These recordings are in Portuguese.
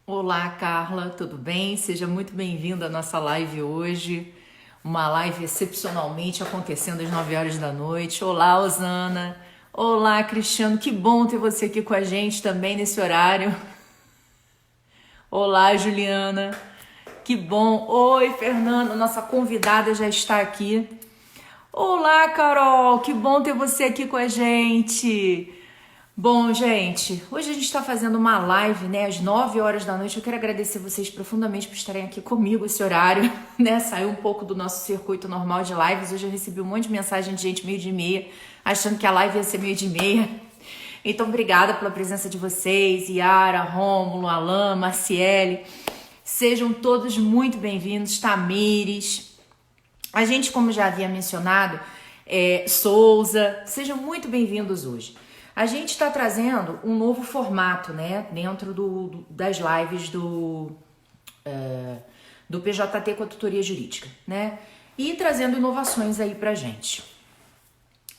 Olá, Carla, tudo bem? Seja muito bem-vinda à nossa live hoje. Uma live excepcionalmente acontecendo às 9 horas da noite. Olá, Osana. Olá, Cristiano. Que bom ter você aqui com a gente também nesse horário. Olá, Juliana. Que bom. Oi, Fernanda. Nossa convidada já está aqui. Olá, Carol. Que bom ter você aqui com a gente. Bom, gente, hoje a gente está fazendo uma live, né, às 9 horas da noite. Eu quero agradecer vocês profundamente por estarem aqui comigo esse horário, né? Saiu um pouco do nosso circuito normal de lives. Hoje eu recebi um monte de mensagem de gente meio de meia, achando que a live ia ser meio de meia. Então, obrigada pela presença de vocês, Yara, Rômulo, Alain, Marciele. Sejam todos muito bem-vindos, Tamires. A gente, como já havia mencionado, Souza, sejam muito bem-vindos hoje. A gente está trazendo um novo formato, né, dentro das lives do PJT com a tutoria jurídica, né, e trazendo inovações aí pra gente.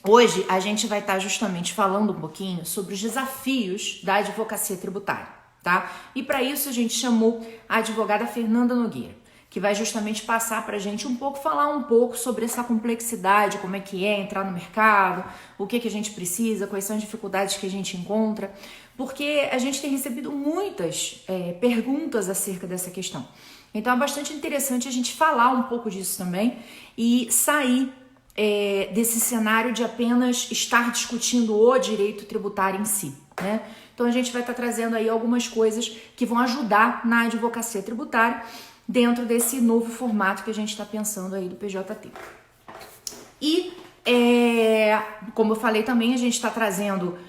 Hoje a gente vai estar justamente falando um pouquinho sobre os desafios da advocacia tributária, tá? E para isso a gente chamou a advogada Fernanda Nogueira, que vai justamente passar para a gente falar um pouco sobre essa complexidade, como é que é entrar no mercado, o que a gente precisa, quais são as dificuldades que a gente encontra, porque a gente tem recebido muitas perguntas acerca dessa questão. Então é bastante interessante a gente falar um pouco disso também e sair desse cenário de apenas estar discutindo o direito tributário em si, né? Então a gente vai estar trazendo aí algumas coisas que vão ajudar na advocacia tributária dentro desse novo formato que a gente está pensando aí do PJT. E, como eu falei também, a gente está trazendo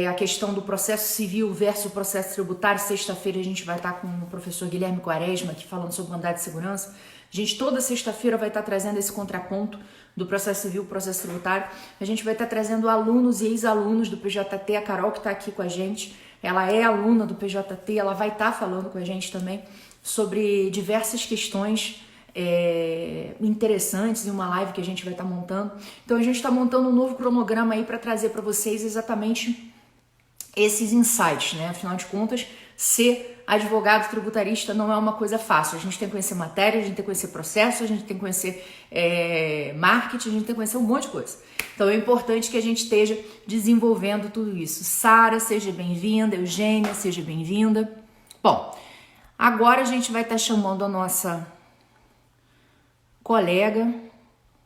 a questão do processo civil versus processo tributário. Sexta-feira a gente vai estar com o professor Guilherme Quaresma aqui falando sobre mandado de segurança. A gente toda sexta-feira vai estar trazendo esse contraponto do processo civil e processo tributário. A gente vai estar trazendo alunos e ex-alunos do PJT, a Carol que está aqui com a gente, ela é aluna do PJT, ela vai estar falando com a gente também sobre diversas questões interessantes em uma live que a gente vai estar montando. Então a gente está montando um novo cronograma aí para trazer para vocês exatamente esses insights, né? Afinal de contas, ser advogado tributarista não é uma coisa fácil. A gente tem que conhecer matéria, a gente tem que conhecer processo, a gente tem que conhecer marketing, a gente tem que conhecer um monte de coisa. Então é importante que a gente esteja desenvolvendo tudo isso. Sara, seja bem-vinda. Eugênia, seja bem-vinda. Bom, agora a gente vai estar chamando a nossa colega.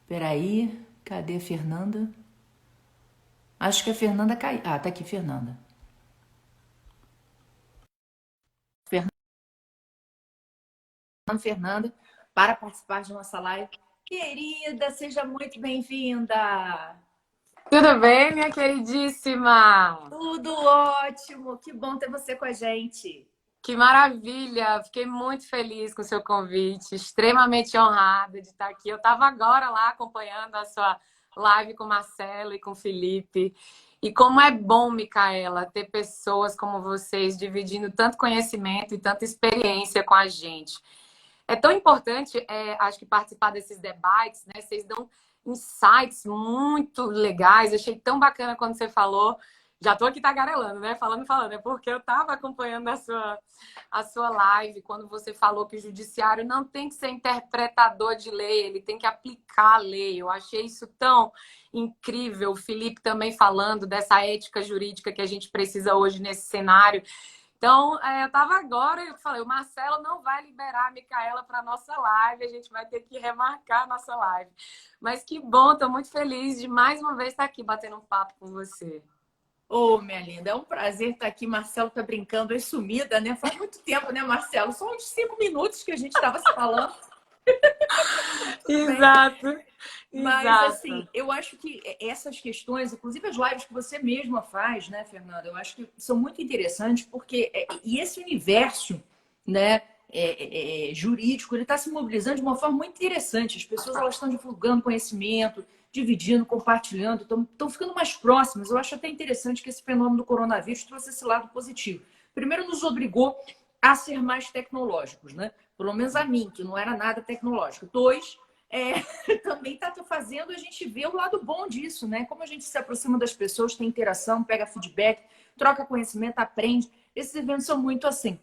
Peraí, cadê a Fernanda? Acho que a Fernanda caiu. Ah, tá aqui, Fernanda. Fernanda, para participar de nossa live. Querida, seja muito bem-vinda. Tudo bem, minha queridíssima? Tudo ótimo. Que bom ter você com a gente. Que maravilha! Fiquei muito feliz com o seu convite, extremamente honrada de estar aqui. Eu estava agora lá acompanhando a sua live com o Marcelo e com o Felipe. E como é bom, Micaela, ter pessoas como vocês dividindo tanto conhecimento e tanta experiência com a gente. É tão importante, acho que participar desses debates, né? Vocês dão insights muito legais. Achei tão bacana quando você falou. Já estou aqui tagarelando, né? Falando. É porque eu estava acompanhando a sua live quando você falou que o judiciário não tem que ser interpretador de lei, ele tem que aplicar a lei. Eu achei isso tão incrível. O Felipe também falando dessa ética jurídica que a gente precisa hoje nesse cenário. Então, eu estava agora e eu falei, o Marcelo não vai liberar a Micaela para a nossa live, a gente vai ter que remarcar a nossa live. Mas que bom, estou muito feliz de mais uma vez estar aqui batendo um papo com você. Ô, minha linda, é um prazer estar aqui. Marcelo tá brincando, é sumida, né? Faz muito tempo, né, Marcelo? Só uns 5 minutos que a gente estava se falando. Tudo bem. Exato, Mas, exato. assim, eu acho que essas questões, inclusive as lives que você mesma faz, né, Fernanda, eu acho que são muito interessantes, porque e esse universo, né, jurídico, ele está se mobilizando de uma forma muito interessante. As pessoas elas estão divulgando conhecimento, dividindo, compartilhando, estão ficando mais próximas. Eu acho até interessante que esse fenômeno do coronavírus trouxe esse lado positivo. Primeiro, nos obrigou a ser mais tecnológicos, né? Pelo menos a mim, que não era nada tecnológico. Dois, também está fazendo a gente ver o lado bom disso, né? Como a gente se aproxima das pessoas, tem interação, pega feedback, troca conhecimento, aprende. Esses eventos são muito assim.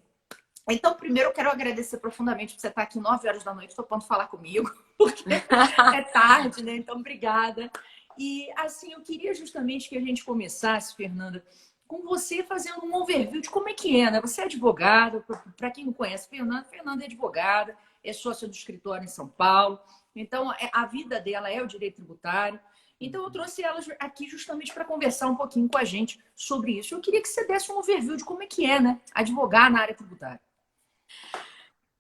Então, primeiro eu quero agradecer profundamente por você estar aqui 9 horas da noite, topando falar comigo, porque é tarde, né? Então, obrigada. E, assim, eu queria justamente que a gente começasse, Fernanda, com você fazendo um overview de como é que é, né? Você é advogada, para quem não conhece, Fernanda é advogada, é sócia do escritório em São Paulo, então a vida dela é o direito tributário. Então, eu trouxe ela aqui justamente para conversar um pouquinho com a gente sobre isso. Eu queria que você desse um overview de como é que é, né? Advogar na área tributária.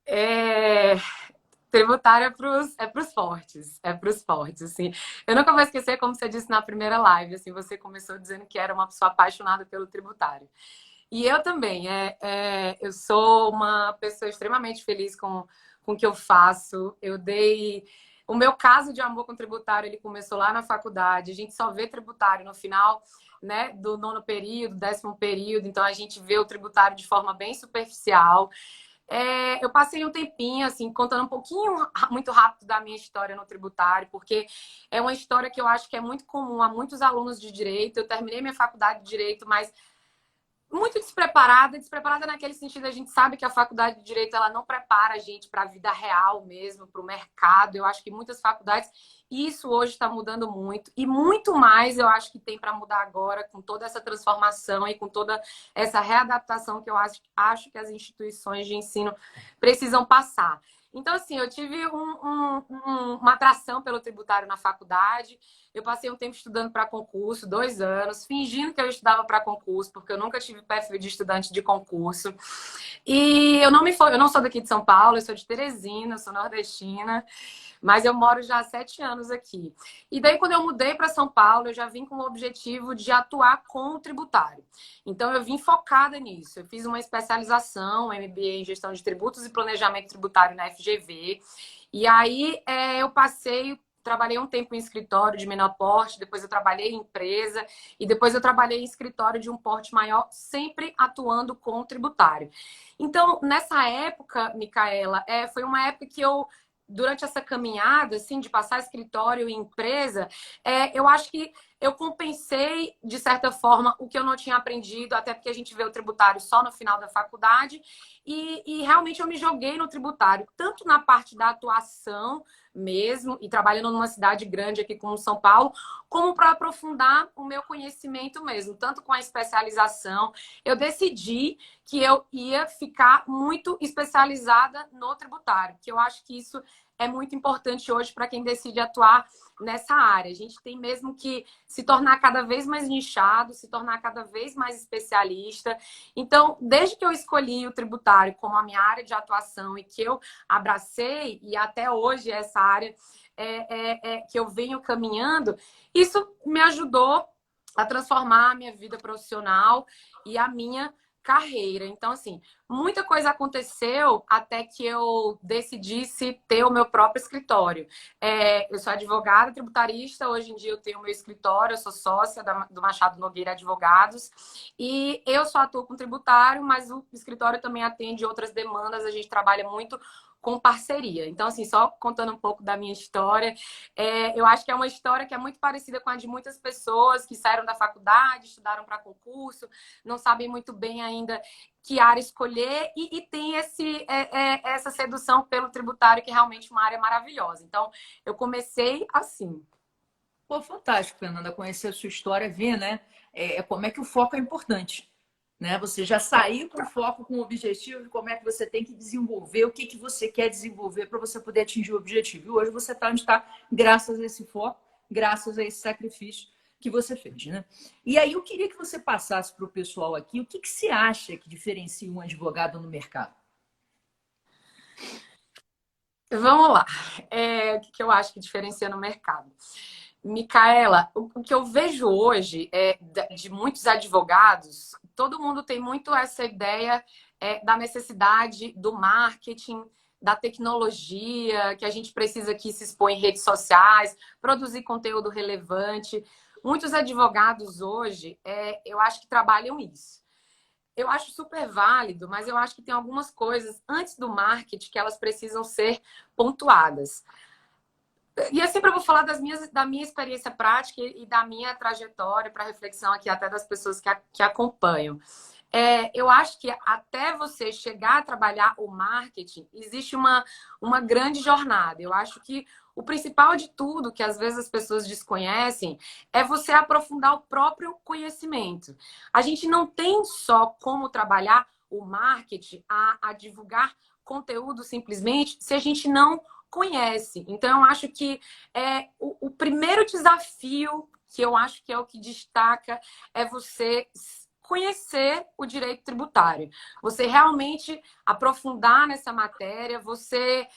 É... Tributário é pros fortes, é pros fortes, assim. Eu nunca vou esquecer, como você disse na primeira live, assim, você começou dizendo que era uma pessoa apaixonada pelo tributário. E eu também, eu sou uma pessoa extremamente feliz com o que eu faço. Eu dei... O meu caso de amor com tributário, ele começou lá na faculdade. A gente só vê tributário no final, né, do nono período, 10º período. Então, a gente vê o tributário de forma bem superficial. Eu passei um tempinho, assim, contando um pouquinho, muito rápido da minha história no tributário, porque é uma história que eu acho que é muito comum a muitos alunos de direito. Eu terminei minha faculdade de direito, mas muito despreparada naquele sentido, a gente sabe que a faculdade de Direito ela não prepara a gente para a vida real mesmo, para o mercado. Eu acho que muitas faculdades, isso hoje está mudando muito, e muito mais eu acho que tem para mudar agora, com toda essa transformação e com toda essa readaptação que eu acho que as instituições de ensino precisam passar. Então, assim, eu tive uma atração pelo tributário na faculdade. Eu passei um tempo estudando para concurso, 2 anos, fingindo que eu estudava para concurso, porque eu nunca tive perfil de estudante de concurso. E eu não sou daqui de São Paulo, eu sou de Teresina, eu sou nordestina, mas eu moro já há 7 anos aqui. E daí, quando eu mudei para São Paulo, eu já vim com o objetivo de atuar com o tributário. Então, eu vim focada nisso. Eu fiz uma especialização, MBA em Gestão de Tributos e Planejamento Tributário na FGV. E aí, trabalhei um tempo em escritório de menor porte, depois eu trabalhei em empresa e depois eu trabalhei em escritório de um porte maior, sempre atuando com o tributário. Então, nessa época, Micaela, foi uma época que durante essa caminhada, assim, de passar escritório e empresa, eu acho que eu compensei, de certa forma, o que eu não tinha aprendido, até porque a gente vê o tributário só no final da faculdade, e realmente eu me joguei no tributário, tanto na parte da atuação mesmo, e trabalhando numa cidade grande aqui como São Paulo, como para aprofundar o meu conhecimento mesmo, tanto com a especialização. Eu decidi que eu ia ficar muito especializada no tributário, que eu acho que isso é muito importante hoje para quem decide atuar nessa área. A gente tem mesmo que se tornar cada vez mais nichado, se tornar cada vez mais especialista. Então, desde que eu escolhi o tributário como a minha área de atuação e que eu abracei, e até hoje essa área que eu venho caminhando, isso me ajudou a transformar a minha vida profissional e a minha carreira. Então, assim, muita coisa aconteceu até que eu decidisse ter o meu próprio escritório. Eu sou advogada tributarista, hoje em dia eu tenho o meu escritório, eu sou sócia do Machado Nogueira Advogados, e eu só atuo com tributário, mas o escritório também atende outras demandas, a gente trabalha muito com parceria. Então, assim, só contando um pouco da minha história, eu acho que é uma história que é muito parecida com a de muitas pessoas que saíram da faculdade, estudaram para concurso, não sabem muito bem ainda que área escolher e tem essa sedução pelo tributário, que é realmente uma área maravilhosa. Então, eu comecei assim. Pô, fantástico, Fernanda, conhecer a sua história, ver, né, como é que o foco é importante, né? Você já sair com foco, com o objetivo de como é que você tem que desenvolver, o que que você quer desenvolver para você poder atingir o objetivo. E hoje você está onde está, graças a esse foco, graças a esse sacrifício que você fez, né? E aí eu queria que você passasse para o pessoal aqui o que que você acha que diferencia um advogado no mercado? Vamos lá. O que eu acho que diferencia no mercado? Micaela, o que eu vejo hoje de muitos advogados, todo mundo tem muito essa ideia da necessidade do marketing, da tecnologia, que a gente precisa que se expor em redes sociais, produzir conteúdo relevante. Muitos advogados hoje, eu acho que trabalham isso. Eu acho super válido, mas eu acho que tem algumas coisas antes do marketing que elas precisam ser pontuadas. E é sempre eu vou falar da minha experiência prática e da minha trajetória para reflexão aqui, até das pessoas que acompanham. eu acho que até você chegar a trabalhar o marketing, existe uma grande jornada. Eu acho que o principal de tudo, que às vezes as pessoas desconhecem, é você aprofundar o próprio conhecimento. A gente não tem só como trabalhar o marketing a divulgar conteúdo simplesmente se a gente não conhece. Então, eu acho que o primeiro desafio, que eu acho que é o que destaca, é você conhecer o direito tributário. Você realmente aprofundar nessa matéria, você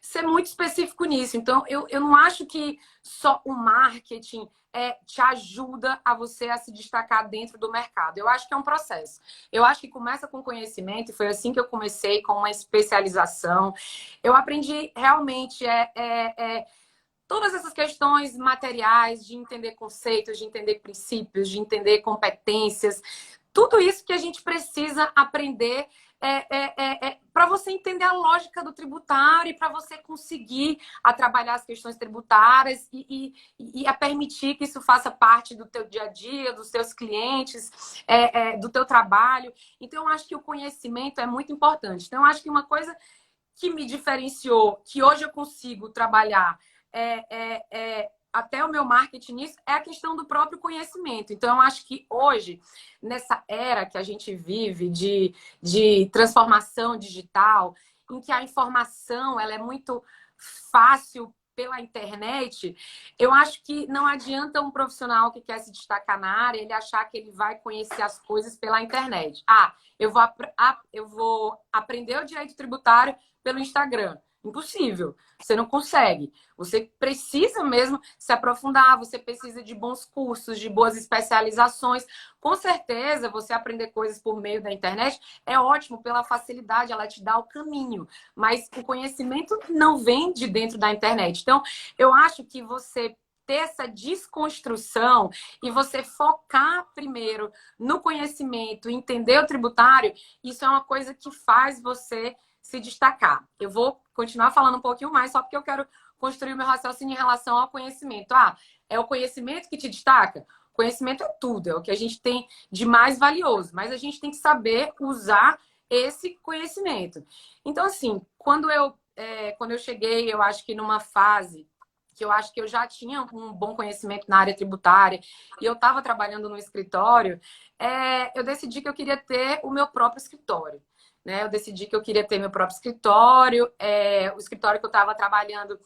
ser muito específico nisso. Então, eu não acho que só o marketing te ajuda a você a se destacar dentro do mercado. Eu acho que é um processo. Eu acho que começa com conhecimento, e foi assim que eu comecei, com uma especialização. Eu aprendi realmente todas essas questões materiais, de entender conceitos, de entender princípios, de entender competências, tudo isso que a gente precisa aprender para você entender a lógica do tributário e para você conseguir a trabalhar as questões tributárias e a permitir que isso faça parte do teu dia a dia, dos teus clientes, do teu trabalho. Então, eu acho que o conhecimento é muito importante. Então, eu acho que uma coisa que me diferenciou, que hoje eu consigo trabalhar até o meu marketing nisso, é a questão do próprio conhecimento. Então, eu acho que hoje, nessa era que a gente vive de transformação digital, em que a informação ela é muito fácil pela internet, eu acho que não adianta um profissional que quer se destacar na área, ele achar que ele vai conhecer as coisas pela internet. Eu vou aprender o direito tributário pelo Instagram. Impossível. Você não consegue. Você precisa mesmo se aprofundar, você precisa de bons cursos, de boas especializações. Com certeza, você aprender coisas por meio da internet é ótimo pela facilidade, ela te dá o caminho. Mas o conhecimento não vem de dentro da internet. Então, eu acho que você ter essa desconstrução e você focar primeiro no conhecimento, entender o tributário, isso é uma coisa que faz você se destacar. Eu vou continuar falando um pouquinho mais, só porque eu quero construir o meu raciocínio em relação ao conhecimento. É o conhecimento que te destaca? Conhecimento é tudo, é o que a gente tem de mais valioso, mas a gente tem que saber usar esse conhecimento. Então, assim, quando eu cheguei, eu acho que numa fase que eu acho que eu já tinha um bom conhecimento na área tributária e eu estava trabalhando no escritório, eu decidi que eu queria ter o meu próprio escritório. Né? Eu decidi que eu queria ter meu próprio escritório. O escritório que eu estava trabalhando,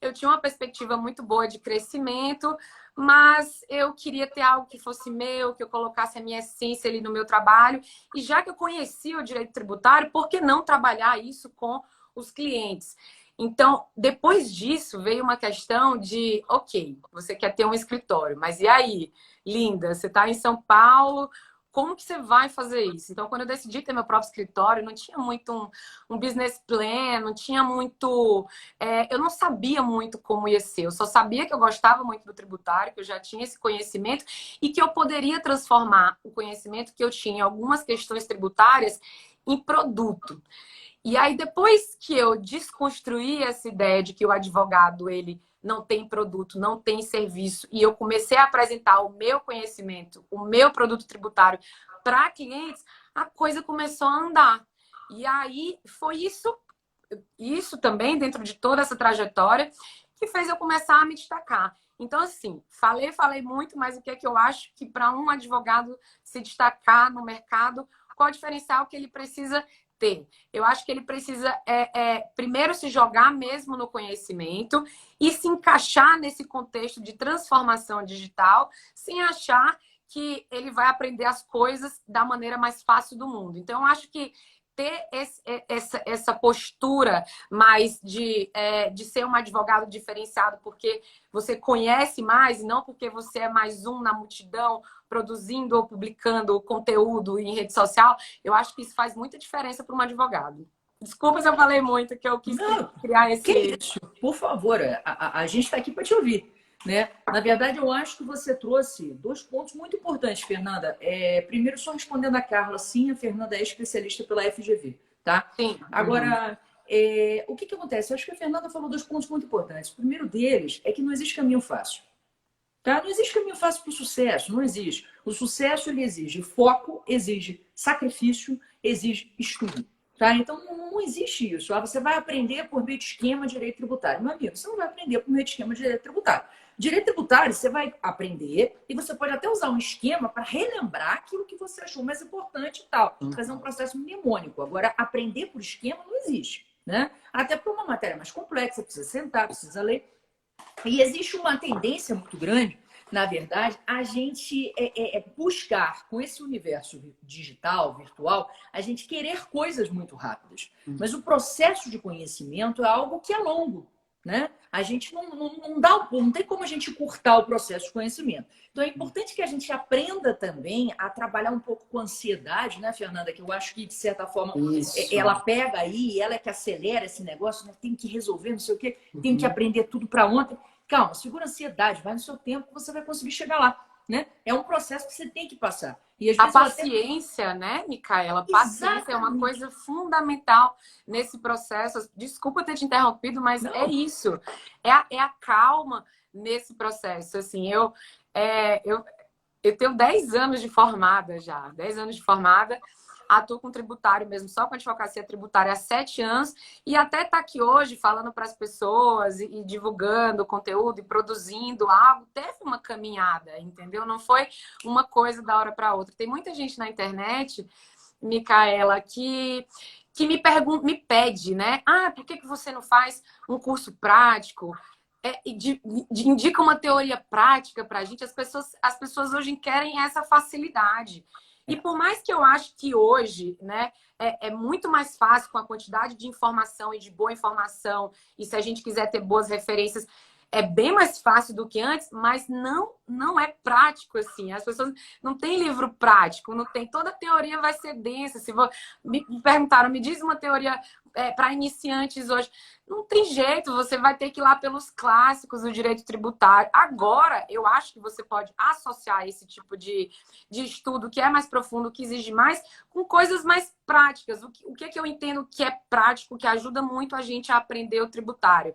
eu tinha uma perspectiva muito boa de crescimento, mas eu queria ter algo que fosse meu, que eu colocasse a minha essência ali no meu trabalho. E já que eu conhecia o direito tributário, por que não trabalhar isso com os clientes? Então, depois disso, veio uma questão de, ok, você quer ter um escritório, mas e aí, linda, você está em São Paulo, como que você vai fazer isso? Então, quando eu decidi ter meu próprio escritório, não tinha muito um business plan, não tinha muito... eu não sabia muito como ia ser. Eu só sabia que eu gostava muito do tributário, que eu já tinha esse conhecimento e que eu poderia transformar o conhecimento que eu tinha em algumas questões tributárias em produto. E aí, depois que eu desconstruí essa ideia de que o advogado, ele não tem produto, não tem serviço, e eu comecei a apresentar o meu conhecimento, o meu produto tributário para clientes, a coisa começou a andar. E aí, foi isso também, dentro de toda essa trajetória, que fez eu começar a me destacar. Então, assim, falei muito, mas o que é que eu acho que para um advogado se destacar no mercado, qual o diferencial que ele precisa ter? Eu acho que ele precisa primeiro se jogar mesmo no conhecimento e se encaixar nesse contexto de transformação digital, sem achar que ele vai aprender as coisas da maneira mais fácil do mundo. Então, eu acho que ter essa postura mais de ser um advogado diferenciado porque você conhece mais e não porque você é mais um na multidão produzindo ou publicando conteúdo em rede social, eu acho que isso faz muita diferença para um advogado. Desculpa se eu falei muito, que eu quis criar esse... Que isso? Por favor, a gente está aqui para te ouvir. Né? Na verdade, eu acho que você trouxe dois pontos muito importantes, Fernanda. Primeiro, só respondendo a Carla, sim, a Fernanda é especialista pela FGV, tá? Sim. Agora, o que acontece? Eu acho que a Fernanda falou dois pontos muito importantes. O primeiro deles é que não existe caminho fácil. Tá? Não existe caminho fácil para o sucesso, não existe. O sucesso ele exige foco, exige sacrifício, exige estudo. Tá? Então não existe isso. Ah, você vai aprender por meio de esquema de direito tributário. Meu amigo, você não vai aprender por meio de esquema de direito tributário. Direito tributário, você vai aprender e você pode até usar um esquema para relembrar aquilo que você achou mais importante e tal. Fazer um processo mnemônico. Agora, aprender por esquema não existe. Né? Até porque é uma matéria mais complexa, precisa sentar, precisa ler. E existe uma tendência muito grande, na verdade, a gente buscar, com esse universo digital, virtual, a gente querer coisas muito rápidas. Mas o processo de conhecimento é algo que é longo. Né? A gente não tem como a gente encurtar o processo de conhecimento. Então é importante que a gente aprenda também a trabalhar um pouco com a ansiedade, né, Fernanda? Que eu acho que, de certa forma, ela pega aí, ela é que acelera esse negócio, né? Tem que resolver, não sei o quê, tem que aprender tudo para ontem. Calma, segura a ansiedade, vai no seu tempo que você vai conseguir chegar lá. Né? É um processo que você tem que passar. E às A vezes paciência, né, Micaela? Paciência é uma coisa fundamental nesse processo. Desculpa ter te interrompido, mas Não. é isso. É a calma nesse processo. Assim, eu tenho 10 anos de formada já. 10 anos de formada. Atuo com tributário mesmo, só com advocacia tributária há 7 anos. E até estar aqui hoje falando para as pessoas e divulgando conteúdo e produzindo algo, teve uma caminhada, entendeu? Não foi uma coisa da hora para outra. Tem muita gente na internet, Micaela, que me pede, né? Ah, por que você não faz um curso prático? Indica uma teoria prática para a gente. As pessoas hoje querem essa facilidade. E por mais que eu acho que hoje, né, é muito mais fácil com a quantidade de informação e de boa informação, e se a gente quiser ter boas referências, é bem mais fácil do que antes, mas não é prático assim. As pessoas não têm livro prático, não tem, toda teoria vai ser densa. Se me perguntaram, me diz uma teoria para iniciantes hoje. Não tem jeito, você vai ter que ir lá pelos clássicos do direito tributário. Agora, eu acho que você pode associar esse tipo de estudo que é mais profundo, que exige mais, com coisas mais práticas. O que eu entendo que é prático, que ajuda muito a gente a aprender o tributário?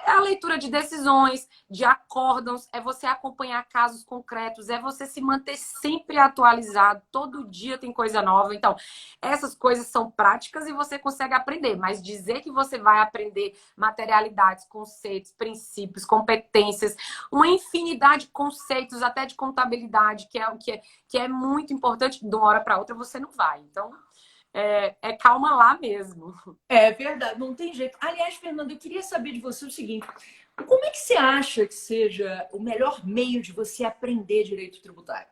É a leitura de decisões, de acórdãos, é você acompanhar casos concretos, é você se manter sempre atualizado, todo dia tem coisa nova. Então, essas coisas são práticas e você consegue aprender, mas dizer que você vai aprender materialidades, conceitos, princípios, competências, uma infinidade de conceitos, até de contabilidade, que é muito importante, de uma hora para outra você não vai. Então, calma lá mesmo. É verdade, não tem jeito. Aliás, Fernanda, eu queria saber de você o seguinte: como é que você acha que seja o melhor meio de você aprender direito tributário?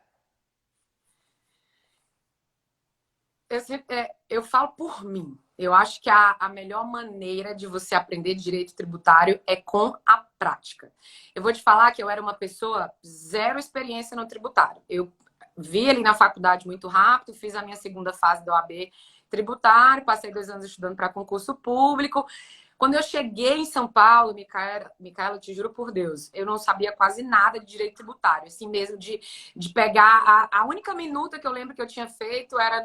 Eu falo por mim. Eu acho que a melhor maneira de você aprender direito tributário é com a prática. Eu vou te falar que eu era uma pessoa zero experiência no tributário. Eu vi ali na faculdade muito rápido, fiz a minha segunda fase da OAB tributário, passei 2 anos estudando para concurso público. Quando eu cheguei em São Paulo, Micaela, te juro por Deus, eu não sabia quase nada de direito tributário. Assim mesmo, de pegar... A única minuta que eu lembro que eu tinha feito era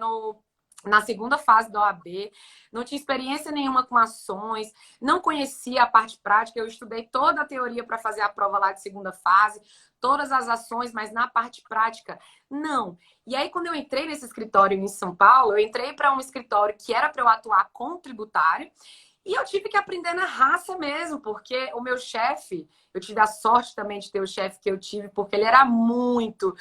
na segunda fase da OAB, não tinha experiência nenhuma com ações, não conhecia a parte prática, eu estudei toda a teoria para fazer a prova lá de segunda fase, todas as ações, mas na parte prática, não. E aí, quando eu entrei nesse escritório em São Paulo, eu entrei para um escritório que era para eu atuar com tributário, e eu tive que aprender na raça mesmo, porque o meu chefe, eu tive a sorte também de ter o chefe que eu tive, porque ele era muito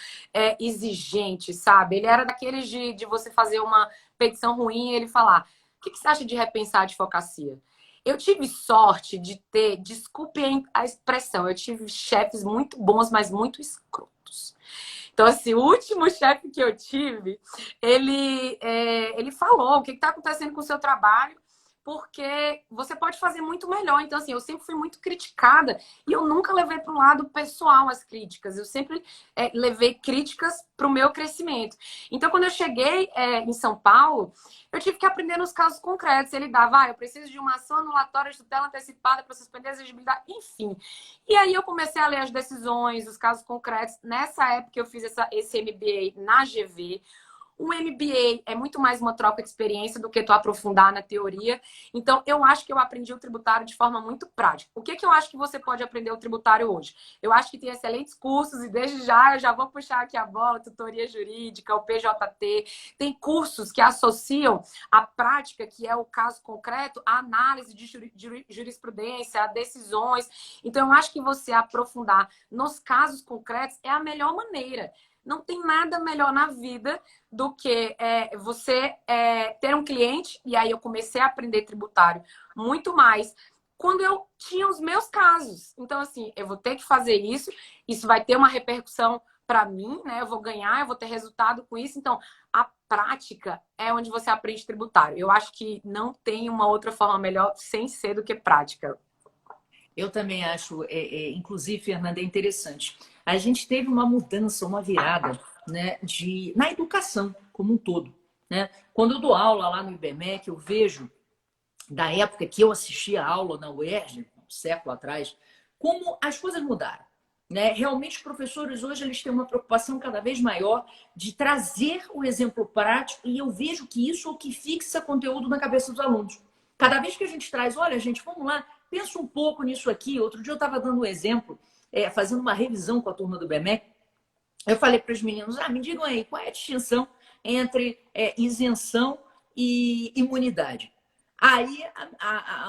exigente, sabe? Ele era daqueles de você fazer uma petição ruim e ele falar: o que você acha de repensar a advocacia? Eu tive sorte de ter, desculpe a expressão, eu tive chefes muito bons, mas muito escrotos. Então, assim, o último chefe que eu tive, ele falou: o que está acontecendo com o seu trabalho? Porque você pode fazer muito melhor. Então, assim, eu sempre fui muito criticada e eu nunca levei para um lado pessoal as críticas. Eu sempre levei críticas para o meu crescimento. Então, quando eu cheguei em São Paulo, eu tive que aprender nos casos concretos. Ele dava, eu preciso de uma ação anulatória de tutela antecipada para suspender a exigibilidade, enfim. E aí eu comecei a ler as decisões, os casos concretos. Nessa época, eu fiz esse MBA na GV. O MBA é muito mais uma troca de experiência do que tu aprofundar na teoria. Então, eu acho que eu aprendi o tributário de forma muito prática. O que que eu acho que você pode aprender o tributário hoje? Eu acho que tem excelentes cursos e desde já eu já vou puxar aqui a bola, tutoria jurídica, o PJT. Tem cursos que associam a prática, que é o caso concreto, a análise de jurisprudência, a decisões. Então, eu acho que você aprofundar nos casos concretos é a melhor maneira. Não tem nada melhor na vida do que você ter um cliente, e aí eu comecei a aprender tributário muito mais quando eu tinha os meus casos. Então, assim, eu vou ter que fazer isso vai ter uma repercussão para mim, né? Eu vou ganhar, eu vou ter resultado com isso. Então, a prática é onde você aprende tributário. Eu acho que não tem uma outra forma melhor sem ser do que prática. Eu também acho, inclusive, Fernanda, é interessante. A gente teve uma mudança, uma virada, né, na educação como um todo. Né? Quando eu dou aula lá no IBMEC, eu vejo, da época que eu assistia a aula na UERJ, um século atrás, como as coisas mudaram. Né? Realmente, os professores hoje eles têm uma preocupação cada vez maior de trazer o exemplo prático, e eu vejo que isso é o que fixa conteúdo na cabeça dos alunos. Cada vez que a gente traz, olha, gente, vamos lá, pensa um pouco nisso aqui. Outro dia eu estava dando um exemplo, fazendo uma revisão com a turma do BMEC. Eu falei para os meninos, me digam aí, qual é a distinção entre isenção e imunidade? Aí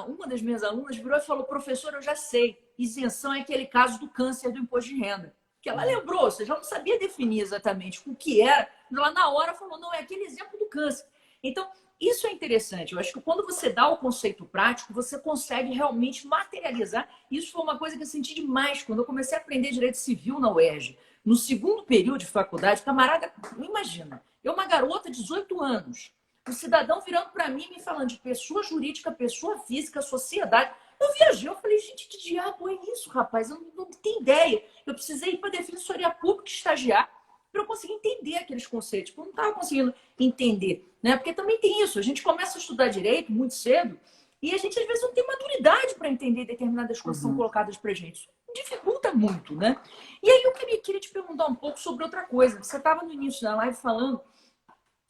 uma das minhas alunas virou e falou, professor, eu já sei, isenção é aquele caso do câncer do imposto de renda. Que ela lembrou, ou seja, ela não sabia definir exatamente o que era, ela na hora falou, não, é aquele exemplo do câncer. Então, isso é interessante. Eu acho que quando você dá o conceito prático, você consegue realmente materializar. Isso foi uma coisa que eu senti demais quando eu comecei a aprender direito civil na UERJ. No segundo período de faculdade, camarada, imagina, eu uma garota de 18 anos, um cidadão virando para mim me falando de pessoa jurídica, pessoa física, sociedade. Eu viajei, eu falei, gente, que diabo é isso, rapaz? Eu não tenho ideia. Eu precisei ir para a Defensoria Pública estagiar para eu conseguir entender aqueles conceitos. Eu não estava conseguindo entender, né? Porque também tem isso. A gente começa a estudar direito muito cedo e a gente, às vezes, não tem maturidade para entender determinadas coisas que são colocadas para a gente. Isso dificulta muito, né? E aí eu queria te perguntar um pouco sobre outra coisa. Você estava no início da live falando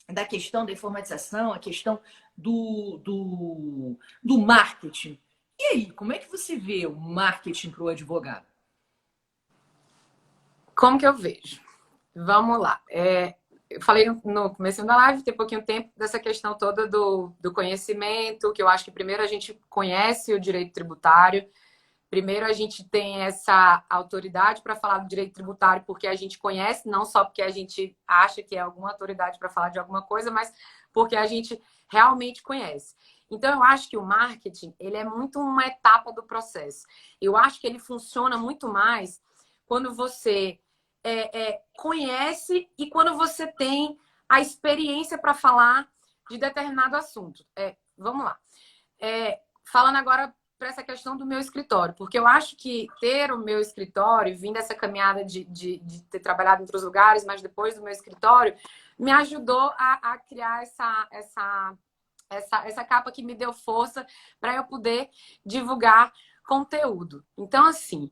da questão da informatização, a questão do marketing. E aí, como é que você vê o marketing para o advogado? Como que eu vejo? Vamos lá. Eu falei no começo da live, tem pouquinho tempo, dessa questão toda do conhecimento, que eu acho que primeiro a gente conhece o direito tributário, primeiro a gente tem essa autoridade para falar do direito tributário, porque a gente conhece, não só porque a gente acha que é alguma autoridade para falar de alguma coisa, mas porque a gente realmente conhece. Então, eu acho que o marketing, ele é muito uma etapa do processo. Eu acho que ele funciona muito mais quando você conhece e quando você tem a experiência para falar de determinado assunto. Vamos lá. Falando agora para essa questão do meu escritório, porque eu acho que ter o meu escritório, vindo dessa caminhada de ter trabalhado em outros lugares, mas depois do meu escritório, me ajudou a criar essa capa que me deu força para eu poder divulgar conteúdo. Então, assim,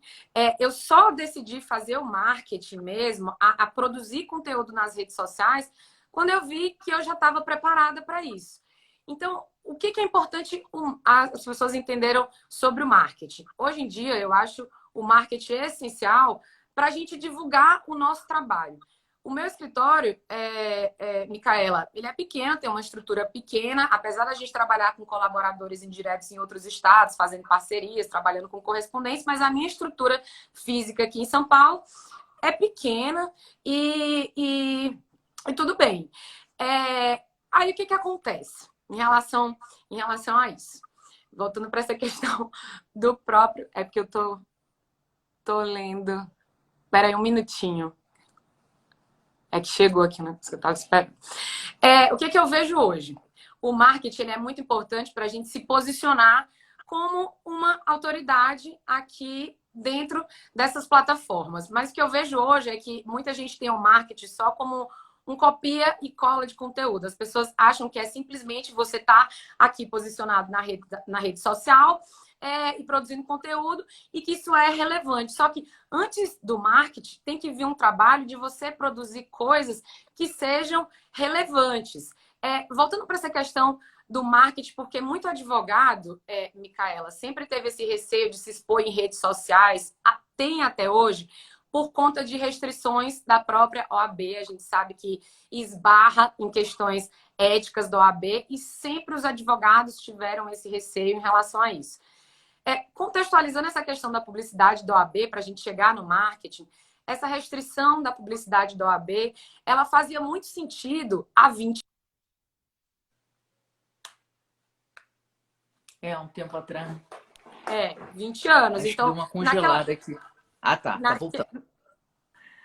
eu só decidi fazer o marketing mesmo, a produzir conteúdo nas redes sociais, quando eu vi que eu já estava preparada para isso. Então, o que é importante as pessoas entenderam sobre o marketing? Hoje em dia, eu acho o marketing essencial para a gente divulgar o nosso trabalho. O meu escritório, Micaela, ele é pequeno, tem uma estrutura pequena, apesar da gente trabalhar com colaboradores indiretos em outros estados, fazendo parcerias, trabalhando com correspondentes, mas a minha estrutura física aqui em São Paulo é pequena e tudo bem. Aí o que acontece em relação a isso? Voltando para essa questão do próprio... É porque eu tô lendo... Espera aí um minutinho. É que chegou aqui, né? Você estava esperando. O que eu vejo hoje? O marketing é muito importante para a gente se posicionar como uma autoridade aqui dentro dessas plataformas. Mas o que eu vejo hoje é que muita gente tem o marketing só como um copia e cola de conteúdo. As pessoas acham que é simplesmente você estar aqui posicionado na rede social e produzindo conteúdo e que isso é relevante. Só que antes do marketing, tem que vir um trabalho de você produzir coisas que sejam relevantes. Voltando para essa questão do marketing, porque muito advogado, Micaela, sempre teve esse receio de se expor em redes sociais, tem até hoje, por conta de restrições da própria OAB. A gente sabe que esbarra em questões éticas da OAB e sempre os advogados tiveram esse receio em relação a isso. Contextualizando essa questão da publicidade da OAB para a gente chegar no marketing, essa restrição da publicidade da OAB, ela fazia muito sentido há 20 um tempo atrás. 20 anos. Acho então, que deu uma congelada aqui. Ah, tá voltando.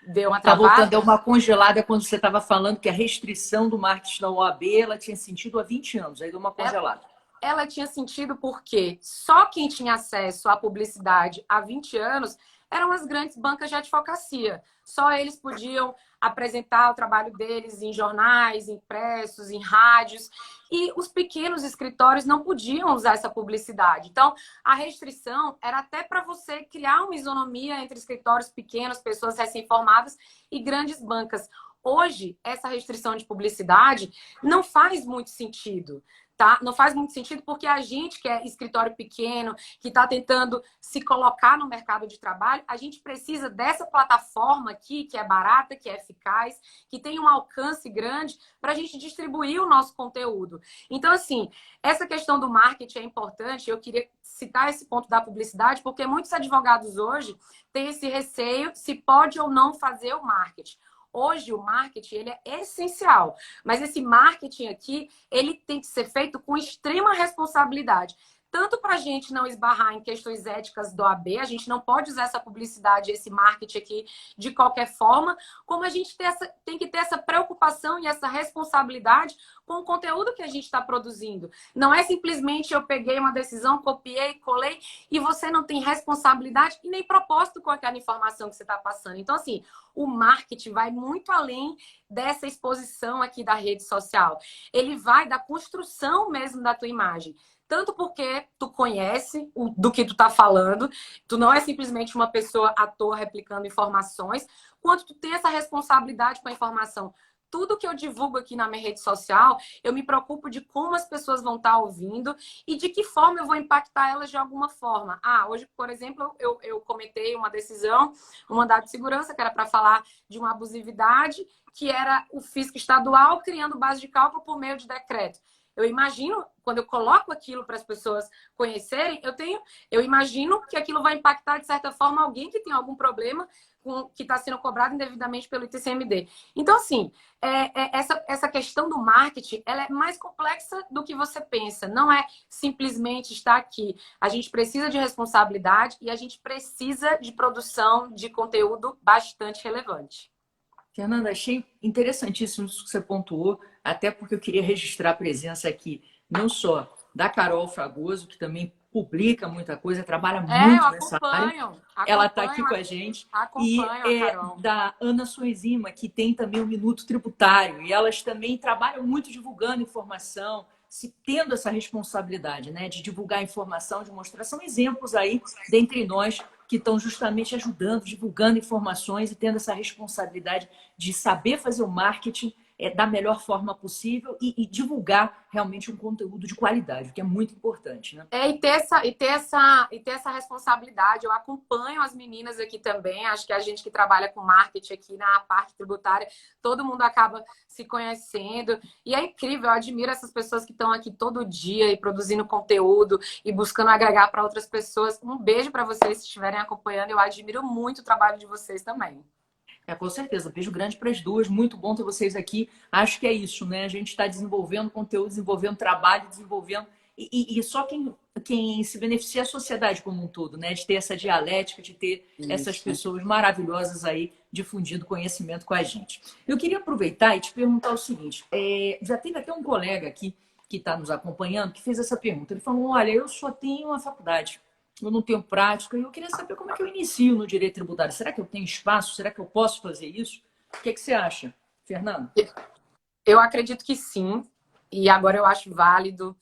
Deu uma Tá travada? voltando, deu uma congelada quando você estava falando que a restrição do marketing da OAB, ela tinha sentido há 20 anos, aí deu uma congelada. Ela tinha sentido porque só quem tinha acesso à publicidade há 20 anos eram as grandes bancas de advocacia. Só eles podiam apresentar o trabalho deles em jornais, impressos, em rádios. E os pequenos escritórios não podiam usar essa publicidade. Então, a restrição era até para você criar uma isonomia entre escritórios pequenos, pessoas recém-formadas e grandes bancas. Hoje, essa restrição de publicidade não faz muito sentido. Tá? Não faz muito sentido porque a gente que é escritório pequeno, que está tentando se colocar no mercado de trabalho, a gente precisa dessa plataforma aqui, que é barata, que é eficaz, que tem um alcance grande para a gente distribuir o nosso conteúdo. Então, assim, essa questão do marketing é importante. Eu queria citar esse ponto da publicidade, porque muitos advogados hoje têm esse receio se pode ou não fazer o marketing. Hoje o marketing ele é essencial, mas esse marketing aqui ele tem que ser feito com extrema responsabilidade. Tanto para a gente não esbarrar em questões éticas do OAB, a gente não pode usar essa publicidade, esse marketing aqui de qualquer forma, como a gente tem que ter essa preocupação e essa responsabilidade com o conteúdo que a gente está produzindo. Não é simplesmente eu peguei uma decisão, copiei, colei e você não tem responsabilidade e nem propósito com aquela informação que você está passando. Então, assim, o marketing vai muito além dessa exposição aqui da rede social. Ele vai da construção mesmo da tua imagem. Tanto porque tu conhece do que tu tá falando, tu não é simplesmente uma pessoa à toa replicando informações, quanto tu tem essa responsabilidade com a informação. Tudo que eu divulgo aqui na minha rede social, eu me preocupo de como as pessoas vão estar ouvindo e de que forma eu vou impactar elas de alguma forma. Hoje, por exemplo, eu comentei uma decisão, um mandado de segurança, que era para falar de uma abusividade, que era o fisco estadual criando base de cálculo por meio de decreto. Eu imagino, quando eu coloco aquilo para as pessoas conhecerem, eu imagino que aquilo vai impactar, de certa forma, alguém que tem algum problema que está sendo cobrado indevidamente pelo ITCMD. Então, assim, essa questão do marketing, ela é mais complexa do que você pensa. Não é simplesmente estar aqui. A gente precisa de responsabilidade e a gente precisa de produção de conteúdo bastante relevante. Fernanda, achei interessantíssimo isso que você pontuou, até porque eu queria registrar a presença aqui, não só da Carol Fragoso, que também publica muita coisa, trabalha muito nessa área. Ela está aqui com a gente. E da Ana Suezima, que tem também o Minuto Tributário. E elas também trabalham muito divulgando informação, se tendo essa responsabilidade, né, de divulgar informação, de mostrar. São exemplos aí, dentre nós, que estão justamente ajudando, divulgando informações e tendo essa responsabilidade de saber fazer o marketing da melhor forma possível e divulgar realmente um conteúdo de qualidade, o que é muito importante, né? E ter essa responsabilidade. Eu acompanho as meninas aqui também, acho que a gente que trabalha com marketing aqui na parte tributária, todo mundo acaba se conhecendo, e é incrível, eu admiro essas pessoas que estão aqui todo dia e produzindo conteúdo e buscando agregar para outras pessoas. Um beijo para vocês se estiverem acompanhando, eu admiro muito o trabalho de vocês também. Com certeza. Beijo grande para as duas. Muito bom ter vocês aqui. Acho que é isso, né? A gente está desenvolvendo conteúdo, desenvolvendo trabalho, desenvolvendo... E só quem se beneficia é a sociedade como um todo, né? De ter essa dialética, de ter essas pessoas maravilhosas aí difundindo conhecimento com a gente. Eu queria aproveitar e te perguntar o seguinte. Já teve até um colega aqui que está nos acompanhando que fez essa pergunta. Ele falou, olha, eu só tenho uma faculdade. Eu não tenho prática e eu queria saber como é que eu inicio no direito tributário. Será que eu tenho espaço? Será que eu posso fazer isso? O que você acha? Fernando? Eu acredito que sim, e agora eu acho válido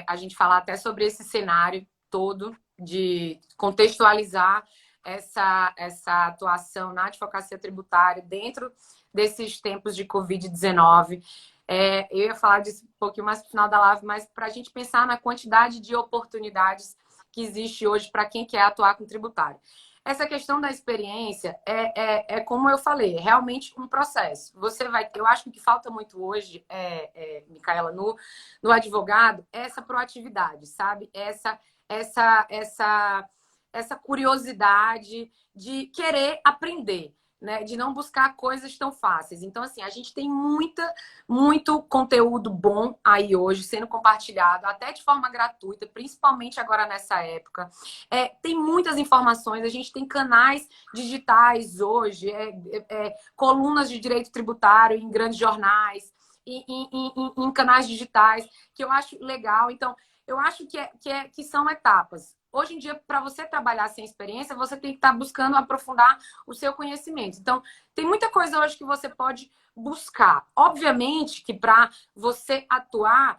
a gente falar até sobre esse cenário todo, de contextualizar essa atuação na advocacia tributária dentro desses tempos de Covid-19. Eu ia falar disso um pouquinho mais no final da live, mas para a gente pensar na quantidade de oportunidades que existe hoje para quem quer atuar com tributário. Essa questão da experiência como eu falei, é realmente um processo. Você vai, eu acho que o que falta muito hoje, Micaela, no advogado, é essa proatividade, sabe? Essa curiosidade de querer aprender, né? De não buscar coisas tão fáceis. Então, assim, a gente tem muito conteúdo bom aí hoje sendo compartilhado, até de forma gratuita, principalmente agora nessa época. Tem muitas informações, a gente tem canais digitais hoje, colunas de direito tributário em grandes jornais, em canais digitais, que eu acho legal. Então, eu acho que são etapas. Hoje em dia, para você trabalhar sem experiência, você tem que estar buscando aprofundar o seu conhecimento. Então, tem muita coisa hoje que você pode buscar. Obviamente que para você atuar,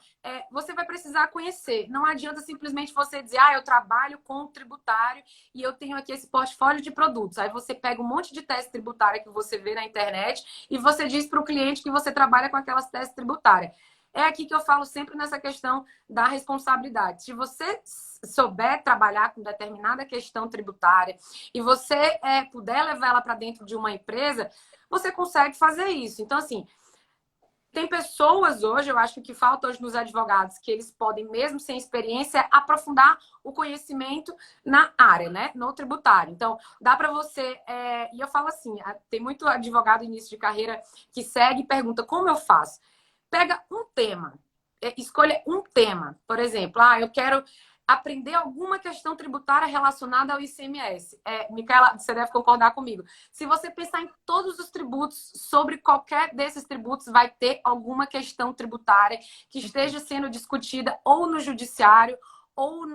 você vai precisar conhecer. Não adianta simplesmente você dizer, eu trabalho com tributário e eu tenho aqui esse portfólio de produtos. Aí você pega um monte de tese tributária que você vê na internet e você diz para o cliente que você trabalha com aquelas teses tributárias. É aqui que eu falo sempre nessa questão da responsabilidade. Se você souber trabalhar com determinada questão tributária e você puder levar ela para dentro de uma empresa, você consegue fazer isso. Então, assim, tem pessoas hoje, eu acho que falta hoje nos advogados, que eles podem, mesmo sem experiência, aprofundar o conhecimento na área, né? No tributário. Então, dá para você... E eu falo assim, tem muito advogado início de carreira que segue e pergunta, como eu faço? Pega um tema, escolha um tema. Por exemplo, eu quero aprender alguma questão tributária relacionada ao ICMS. Micaela, você deve concordar comigo. Se você pensar em todos os tributos, sobre qualquer desses tributos, vai ter alguma questão tributária que esteja sendo discutida ou no judiciário ou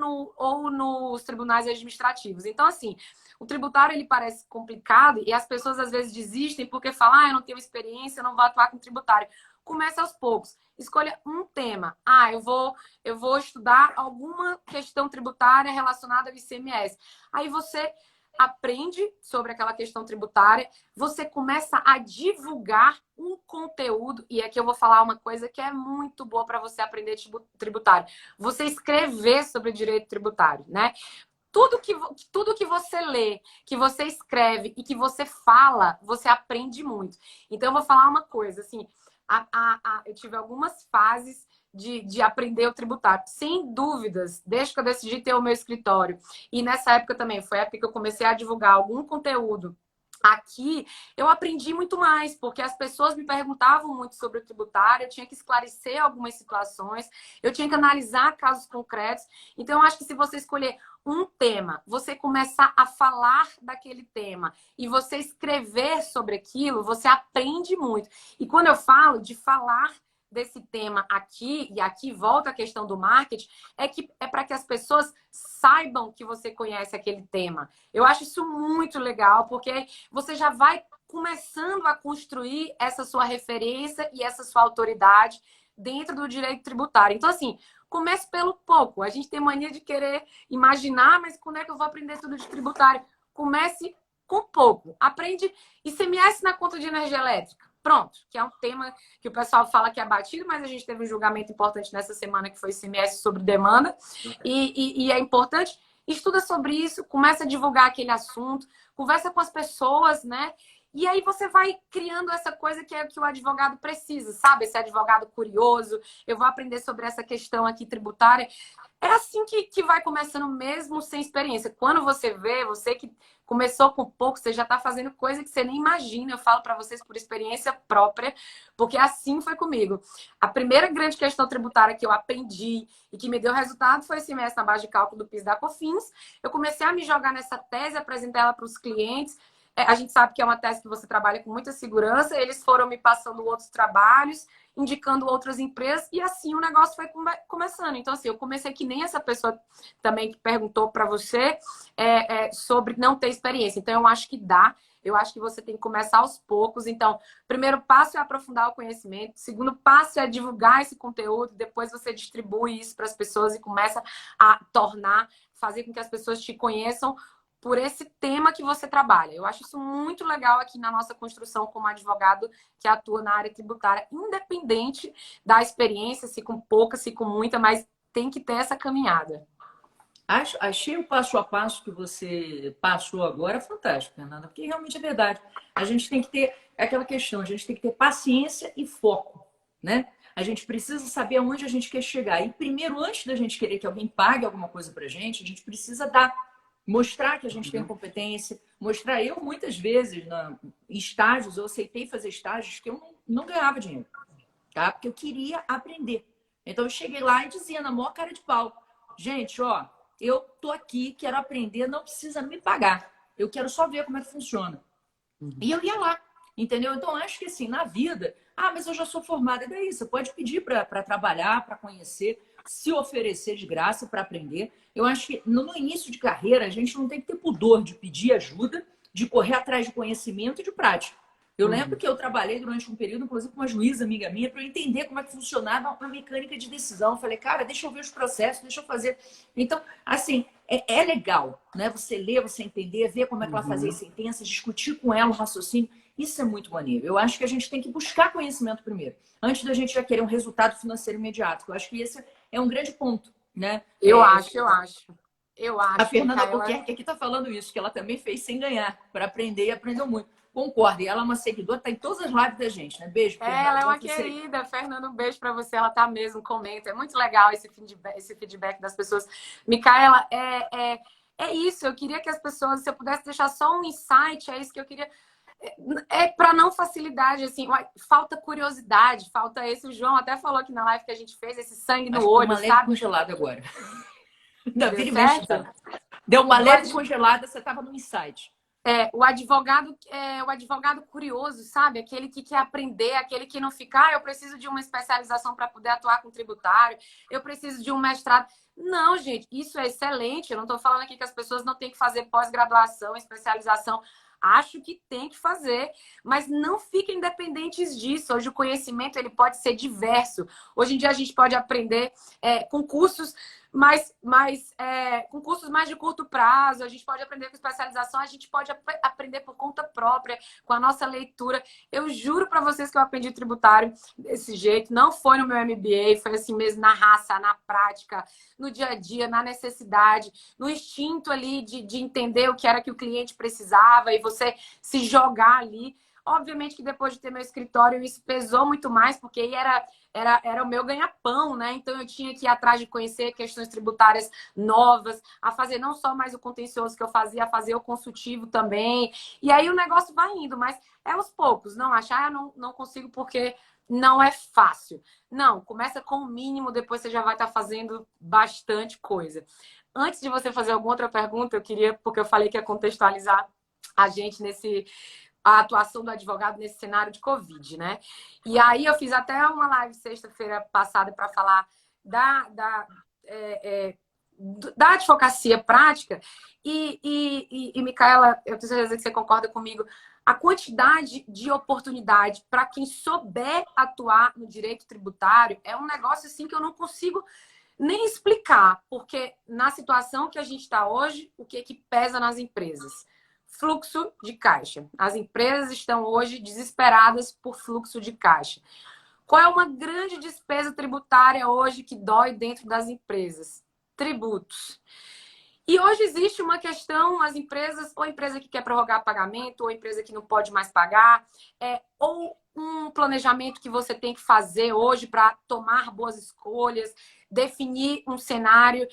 nos tribunais administrativos. Então, assim, o tributário ele parece complicado e as pessoas às vezes desistem porque falam, eu não tenho experiência, eu não vou atuar com tributário. Comece aos poucos. Escolha um tema. Eu vou estudar alguma questão tributária relacionada ao ICMS. Aí você aprende sobre aquela questão tributária, você começa a divulgar um conteúdo, e aqui eu vou falar uma coisa que é muito boa para você aprender tributário. Você escrever sobre direito tributário, né? Tudo que você lê, que você escreve e que você fala, você aprende muito. Então, eu vou falar uma coisa, assim, eu tive algumas fases de aprender o tributário. Sem dúvidas, desde que eu decidi ter o meu escritório. E nessa época também, foi a época que eu comecei a divulgar algum conteúdo aqui, eu aprendi muito mais, porque as pessoas me perguntavam muito sobre o tributário, eu tinha que esclarecer algumas situações, eu tinha que analisar casos concretos. Então, eu acho que se você escolher um tema, você começar a falar daquele tema e você escrever sobre aquilo, você aprende muito. E quando eu falo de falar desse tema aqui, e aqui volta a questão do marketing, é para que as pessoas saibam que você conhece aquele tema. Eu acho isso muito legal, porque você já vai começando a construir essa sua referência e essa sua autoridade dentro do direito tributário. Então, assim, comece pelo pouco. A gente tem mania de querer imaginar, mas quando é que eu vou aprender tudo de tributário? Comece com pouco. Aprende ICMS na conta de energia elétrica. Pronto, que é um tema que o pessoal fala que é batido, mas a gente teve um julgamento importante nessa semana que foi ICMS sobre demanda. E é importante. Estuda sobre isso, começa a divulgar aquele assunto, conversa com as pessoas, né? E aí você vai criando essa coisa que é o que o advogado precisa, sabe? Esse advogado curioso, eu vou aprender sobre essa questão aqui tributária. É assim que vai começando mesmo sem experiência. Quando você vê, você que começou com pouco, você já está fazendo coisa que você nem imagina. Eu falo para vocês por experiência própria, porque assim foi comigo. A primeira grande questão tributária que eu aprendi e que me deu resultado foi esse mês na base de cálculo do PIS da COFINS. Eu comecei a me jogar nessa tese, apresentar ela para os clientes. A gente sabe que é uma tese que você trabalha com muita segurança. Eles foram me passando outros trabalhos, indicando outras empresas, e assim o negócio foi começando. Então, assim, eu comecei que nem essa pessoa também que perguntou para você sobre não ter experiência. Então, eu acho que dá. Eu acho que você tem que começar aos poucos. Então, primeiro passo é aprofundar o conhecimento. Segundo passo é divulgar esse conteúdo. Depois você distribui isso para as pessoas e começa a fazer com que as pessoas te conheçam por esse tema que você trabalha. Eu acho isso muito legal aqui na nossa construção como advogado que atua na área tributária, independente da experiência, se com pouca, se com muita, mas tem que ter essa caminhada. Achei o passo a passo que você passou agora fantástico, Fernanda, porque realmente é verdade. A gente tem que ter aquela questão, a gente tem que ter paciência e foco, né? A gente precisa saber aonde a gente quer chegar. E primeiro, antes da gente querer que alguém pague alguma coisa pra gente, a gente precisa dar, mostrar que a gente tem competência, mostrar. Eu, muitas vezes, em estágios, eu aceitei fazer estágios que eu não ganhava dinheiro, tá? Porque eu queria aprender. Então, eu cheguei lá e dizia na maior cara de pau, gente, ó, eu tô aqui, quero aprender, não precisa me pagar. Eu quero só ver como é que funciona. E eu ia lá, entendeu? Então, acho que assim, na vida, mas eu já sou formada. E daí? Você pode pedir para trabalhar, para conhecer, se oferecer de graça para aprender. Eu acho que no início de carreira, a gente não tem que ter pudor de pedir ajuda, de correr atrás de conhecimento e de prática. Eu lembro que eu trabalhei durante um período, inclusive com uma juíza amiga minha, para eu entender como é que funcionava a mecânica de decisão. Eu falei, cara, deixa eu ver os processos, deixa eu fazer. Então, assim, é legal, né? Você ler, você entender, ver como é que ela fazia as sentenças, discutir com ela o raciocínio. Isso é muito maneiro. Eu acho que a gente tem que buscar conhecimento primeiro, antes da gente já querer um resultado financeiro imediato. Eu acho que esse é um grande ponto, né? Eu acho. A Fernanda Micaela. Albuquerque aqui está falando isso, que ela também fez sem ganhar, para aprender e aprendeu muito. Concordo. E ela é uma seguidora, está em todas as lives da gente, né? Beijo, Fernanda. Ela é uma querida. Fernanda, um beijo para você. Ela tá mesmo, comenta. É muito legal esse feedback das pessoas. Micaela, é isso. Eu queria que as pessoas, se eu pudesse deixar só um insight, é isso que eu queria. Para não facilidade, assim, falta curiosidade, falta esse. O João até falou aqui na live que a gente fez, esse sangue no olho, uma leve sabe? congelada agora. Davi Deu mexe certo? Deu uma leve congelada, você estava no insight. O advogado curioso, sabe? Aquele que quer aprender, aquele que não fica, eu preciso de uma especialização para poder atuar com tributário, eu preciso de um mestrado. Não, gente, isso é excelente. Eu não estou falando aqui que as pessoas não têm que fazer pós-graduação, especialização. Acho que tem que fazer, mas não fiquem dependentes disso. Hoje o conhecimento ele pode ser diverso. Hoje em dia a gente pode aprender com cursos com cursos mais de curto prazo, a gente pode aprender com especialização, a gente pode aprender por conta própria, com a nossa leitura. Eu juro para vocês que eu aprendi tributário desse jeito, não foi no meu MBA, foi assim mesmo, na raça, na prática, no dia a dia, na necessidade, no instinto ali de entender o que era que o cliente precisava e você se jogar ali. Obviamente que depois de ter meu escritório, isso pesou muito mais, porque aí era o meu ganha-pão, né? Então eu tinha que ir atrás de conhecer questões tributárias novas, a fazer não só mais o contencioso que eu fazia, a fazer o consultivo também. E aí o negócio vai indo, mas é aos poucos, não achar, não consigo porque não é fácil. Não, começa com o mínimo, depois você já vai estar fazendo bastante coisa. Antes de você fazer alguma outra pergunta, eu queria, porque eu falei que ia contextualizar a gente a atuação do advogado nesse cenário de Covid, né? E aí eu fiz até uma live sexta-feira passada para falar da advocacia prática e Micaela, eu tenho certeza que você concorda comigo, a quantidade de oportunidade para quem souber atuar no direito tributário é um negócio assim que eu não consigo nem explicar, porque na situação que a gente está hoje, o que pesa nas empresas? Fluxo de caixa. As empresas estão hoje desesperadas por fluxo de caixa. Qual é uma grande despesa tributária hoje que dói dentro das empresas? Tributos. E hoje existe uma questão, as empresas, ou a empresa que quer prorrogar pagamento, ou a empresa que não pode mais pagar, ou um planejamento que você tem que fazer hoje para tomar boas escolhas, definir um cenário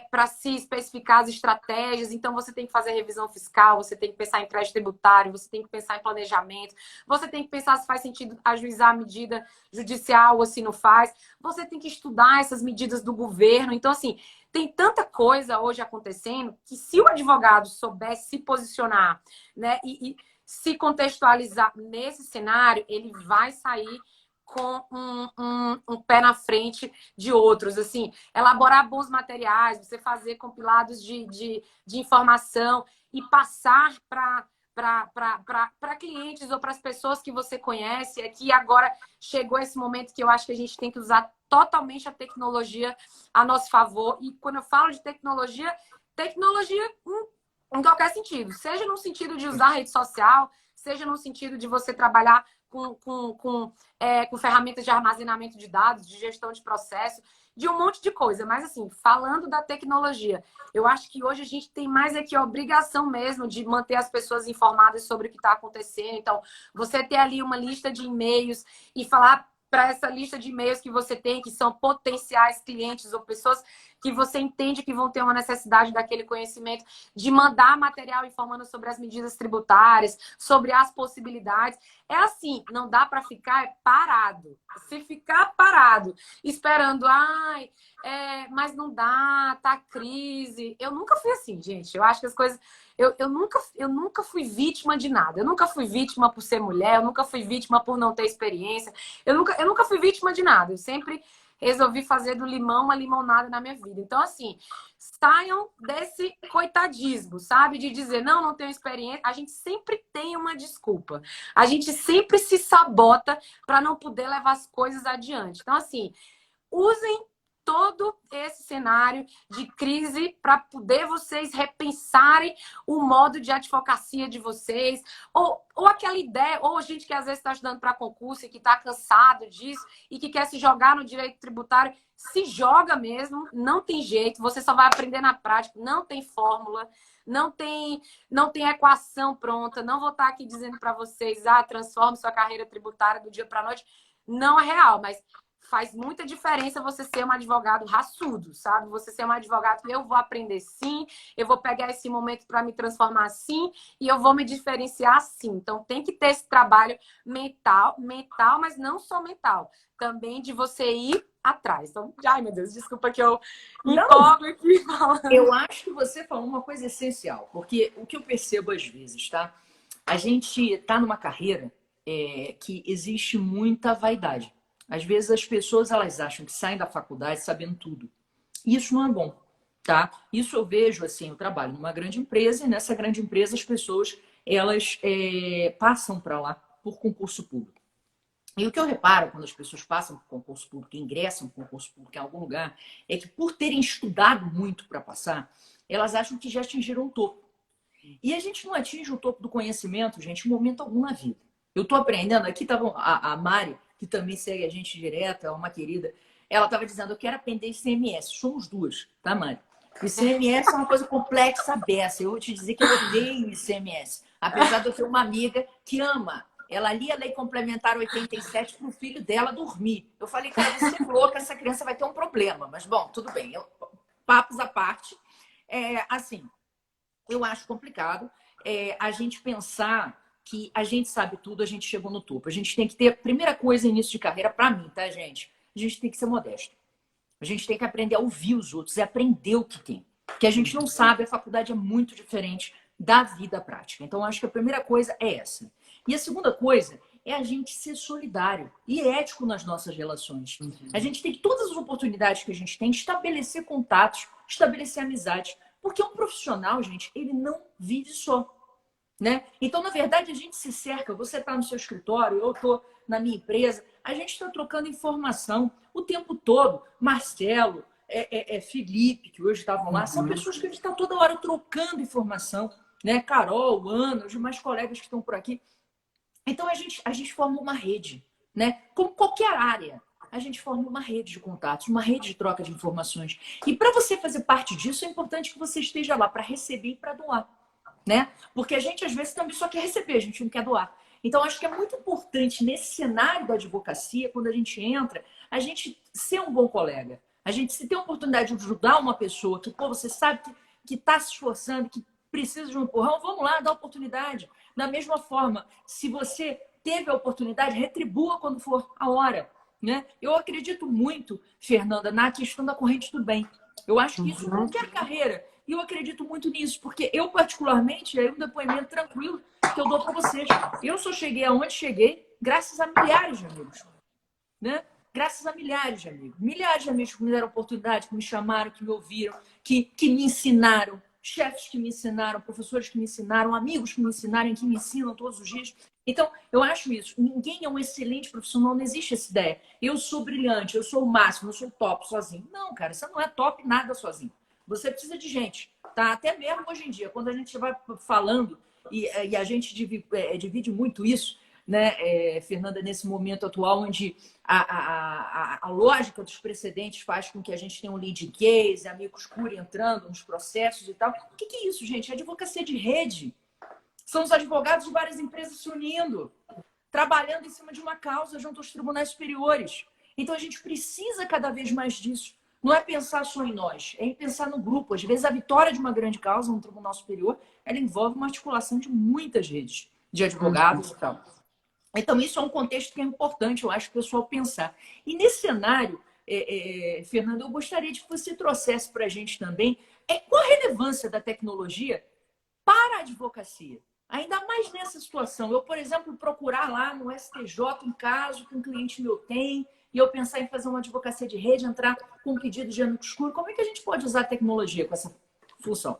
para se especificar as estratégias. Então, você tem que fazer revisão fiscal, você tem que pensar em crédito tributário, você tem que pensar em planejamento, você tem que pensar se faz sentido ajuizar a medida judicial ou se não faz. Você tem que estudar essas medidas do governo. Então, assim, tem tanta coisa hoje acontecendo que se o advogado souber se posicionar, né, e se contextualizar nesse cenário, ele vai sair com um pé na frente de outros, assim, elaborar bons materiais, você fazer compilados de informação e passar para para clientes ou para as pessoas que você conhece. É que agora chegou esse momento que eu acho que a gente tem que usar totalmente a tecnologia a nosso favor. E quando eu falo de tecnologia, tecnologia em qualquer sentido. Seja no sentido de usar rede social, seja no sentido de você trabalhar com ferramentas de armazenamento de dados, de gestão de processo, de um monte de coisa. Mas, assim, falando da tecnologia, eu acho que hoje a gente tem mais aqui a obrigação mesmo de manter as pessoas informadas sobre o que está acontecendo. Então, você ter ali uma lista de e-mails e falar para essa lista de e-mails que você tem, que são potenciais clientes ou pessoas que você entende que vão ter uma necessidade daquele conhecimento, de mandar material informando sobre as medidas tributárias, sobre as possibilidades. É assim, não dá para ficar parado. Se ficar parado, esperando, mas não dá, tá crise. Eu nunca fui assim, gente. Eu acho que as coisas... Eu nunca fui vítima de nada. Eu nunca fui vítima por ser mulher, eu nunca fui vítima por não ter experiência. Eu nunca fui vítima de nada. Eu sempre resolvi fazer do limão uma limonada na minha vida. Então, assim, saiam desse coitadismo, sabe? De dizer, não tenho experiência. A gente sempre tem uma desculpa. A gente sempre se sabota para não poder levar as coisas adiante. Então, assim, usem todo esse cenário de crise para poder vocês repensarem o modo de advocacia de vocês, ou aquela ideia, ou gente que às vezes está estudando para concurso e que está cansado disso e que quer se jogar no direito tributário, se joga mesmo, não tem jeito, você só vai aprender na prática, não tem fórmula, não tem equação pronta, não vou estar aqui dizendo para vocês, transforme sua carreira tributária do dia para a noite, não é real, mas faz muita diferença você ser um advogado raçudo, sabe? Você ser um advogado que eu vou aprender sim, eu vou pegar esse momento para me transformar sim e eu vou me diferenciar sim. Então tem que ter esse trabalho mental, mas não só mental, também de você ir atrás. Então, ai meu Deus, desculpa que eu empolgo aqui falando. Eu acho que você falou uma coisa essencial, porque o que eu percebo às vezes, tá? A gente tá numa carreira que existe muita vaidade. Às vezes as pessoas elas acham que saem da faculdade sabendo tudo. E isso não é bom, tá? Isso eu vejo assim, eu trabalho numa grande empresa e nessa grande empresa as pessoas elas passam para lá por concurso público. E o que eu reparo quando as pessoas passam por concurso público, ingressam por concurso público em algum lugar, é que por terem estudado muito para passar, elas acham que já atingiram o topo. E a gente não atinge o topo do conhecimento, gente, em momento algum na vida. Eu estou aprendendo, aqui estava a Mari, que também segue a gente direto, é uma querida, ela estava dizendo, eu quero aprender ICMS. Somos duas, tá, Mari? O ICMS é uma coisa complexa, beça. Eu vou te dizer que eu odeio ICMS. Apesar de eu ter uma amiga que ama. Ela lia a Lei Complementar 87 para o filho dela dormir. Eu falei, cara, você é louca, essa criança vai ter um problema. Mas, bom, tudo bem. Papos à parte. Assim, eu acho complicado a gente pensar que a gente sabe tudo, a gente chegou no topo. A gente tem que ter, a primeira coisa, início de carreira, para mim, tá, gente? A gente tem que ser modesto. A gente tem que aprender a ouvir os outros e aprender o que tem. Porque a gente não sabe, a faculdade é muito diferente da vida prática. Então, acho que a primeira coisa é essa. E a segunda coisa é a gente ser solidário e ético nas nossas relações. A gente tem que, todas as oportunidades que a gente tem, estabelecer contatos, estabelecer amizades. Porque um profissional, gente, ele não vive só. Né? Então, na verdade, a gente se cerca. Você está no seu escritório, eu estou na minha empresa. A gente está trocando informação o tempo todo. Marcelo, Felipe, que hoje estavam lá, são pessoas que a gente está toda hora trocando informação. Né? Carol, Ana, os demais colegas que estão por aqui. Então, a gente forma uma rede. Né? Como qualquer área, a gente forma uma rede de contatos, uma rede de troca de informações. E para você fazer parte disso, é importante que você esteja lá para receber e para doar. Né? Porque a gente, às vezes, também só quer receber, a gente não quer doar. Então, acho que é muito importante, nesse cenário da advocacia, quando a gente entra, a gente ser um bom colega. A gente se ter a oportunidade de ajudar uma pessoa que, você sabe que está se esforçando, que precisa de um empurrão, vamos lá, dá oportunidade. Da mesma forma, se você teve a oportunidade, retribua quando for a hora. Né? Eu acredito muito, Fernanda, na questão da corrente do bem. Eu acho que isso, qualquer carreira... E eu acredito muito nisso, porque eu, particularmente, é um depoimento tranquilo que eu dou para vocês. Eu só cheguei aonde cheguei graças a milhares de amigos. Né? Graças a milhares de amigos. Milhares de amigos que me deram oportunidade, que me chamaram, que me ouviram, que me ensinaram. chefes que me ensinaram, professores que me ensinaram, amigos que me ensinaram, que me ensinam todos os dias. Então, eu acho isso. Ninguém é um excelente profissional, não existe essa ideia. Eu sou brilhante, eu sou o máximo, eu sou o top sozinho. Não, cara, você não é top nada sozinho. Você precisa de gente, tá? Até mesmo hoje em dia, quando a gente vai falando, e a gente divide muito isso, né, Fernanda, nesse momento atual, onde a lógica dos precedentes faz com que a gente tenha um lead case, amigos curi entrando nos processos e tal. O que é isso, gente? É advocacia de rede. São os advogados de várias empresas se unindo, trabalhando em cima de uma causa junto aos tribunais superiores. Então, a gente precisa cada vez mais disso. Não é pensar só em nós, é em pensar no grupo. Às vezes, a vitória de uma grande causa no tribunal superior, ela envolve uma articulação de muitas redes de advogados e tal. Então, isso é um contexto que é importante, eu acho, o pessoal pensar. E nesse cenário, Fernando, eu gostaria de que você trouxesse para a gente também qual a relevância da tecnologia para a advocacia. Ainda mais nessa situação. Eu, por exemplo, procurar lá no STJ um caso que um cliente meu tem, e eu pensar em fazer uma advocacia de rede, entrar com um pedido de amicus curiae. Como é que a gente pode usar a tecnologia com essa função?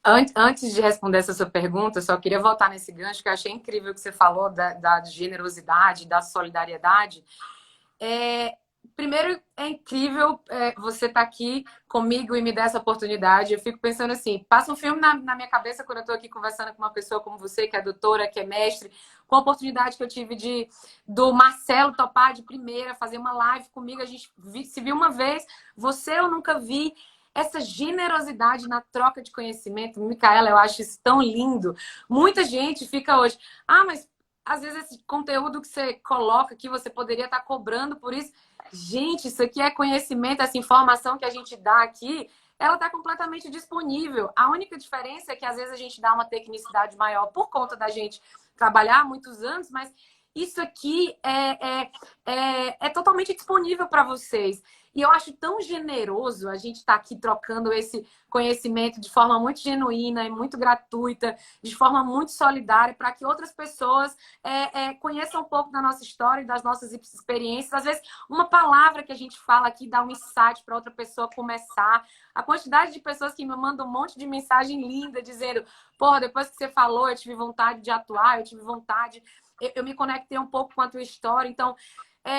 Antes de responder essa sua pergunta, eu só queria voltar nesse gancho, que eu achei incrível o que você falou da generosidade, da solidariedade. Primeiro, é incrível você estar aqui comigo e me dar essa oportunidade. Eu fico pensando assim, passa um filme na minha cabeça quando eu estou aqui conversando com uma pessoa como você, que é doutora, que é mestre, com a oportunidade que eu tive do Marcelo topar de primeira, fazer uma live comigo. A gente se viu uma vez, você eu nunca vi. Essa generosidade na troca de conhecimento, Micaela, eu acho isso tão lindo. Muita gente fica hoje, mas às vezes esse conteúdo que você coloca aqui, você poderia estar cobrando por isso. Gente, isso aqui é conhecimento, essa informação que a gente dá aqui, ela está completamente disponível. A única diferença é que às vezes a gente dá uma tecnicidade maior por conta da gente trabalhar há muitos anos, mas isso aqui é totalmente disponível para vocês. E eu acho tão generoso a gente estar aqui trocando esse conhecimento de forma muito genuína e muito gratuita, de forma muito solidária, para que outras pessoas conheçam um pouco da nossa história e das nossas experiências. Às vezes, uma palavra que a gente fala aqui dá um insight para outra pessoa começar. A quantidade de pessoas que me mandam um monte de mensagem linda, dizendo, depois que você falou, eu tive vontade de atuar, eu tive vontade... Eu me conectei um pouco com a tua história. Então,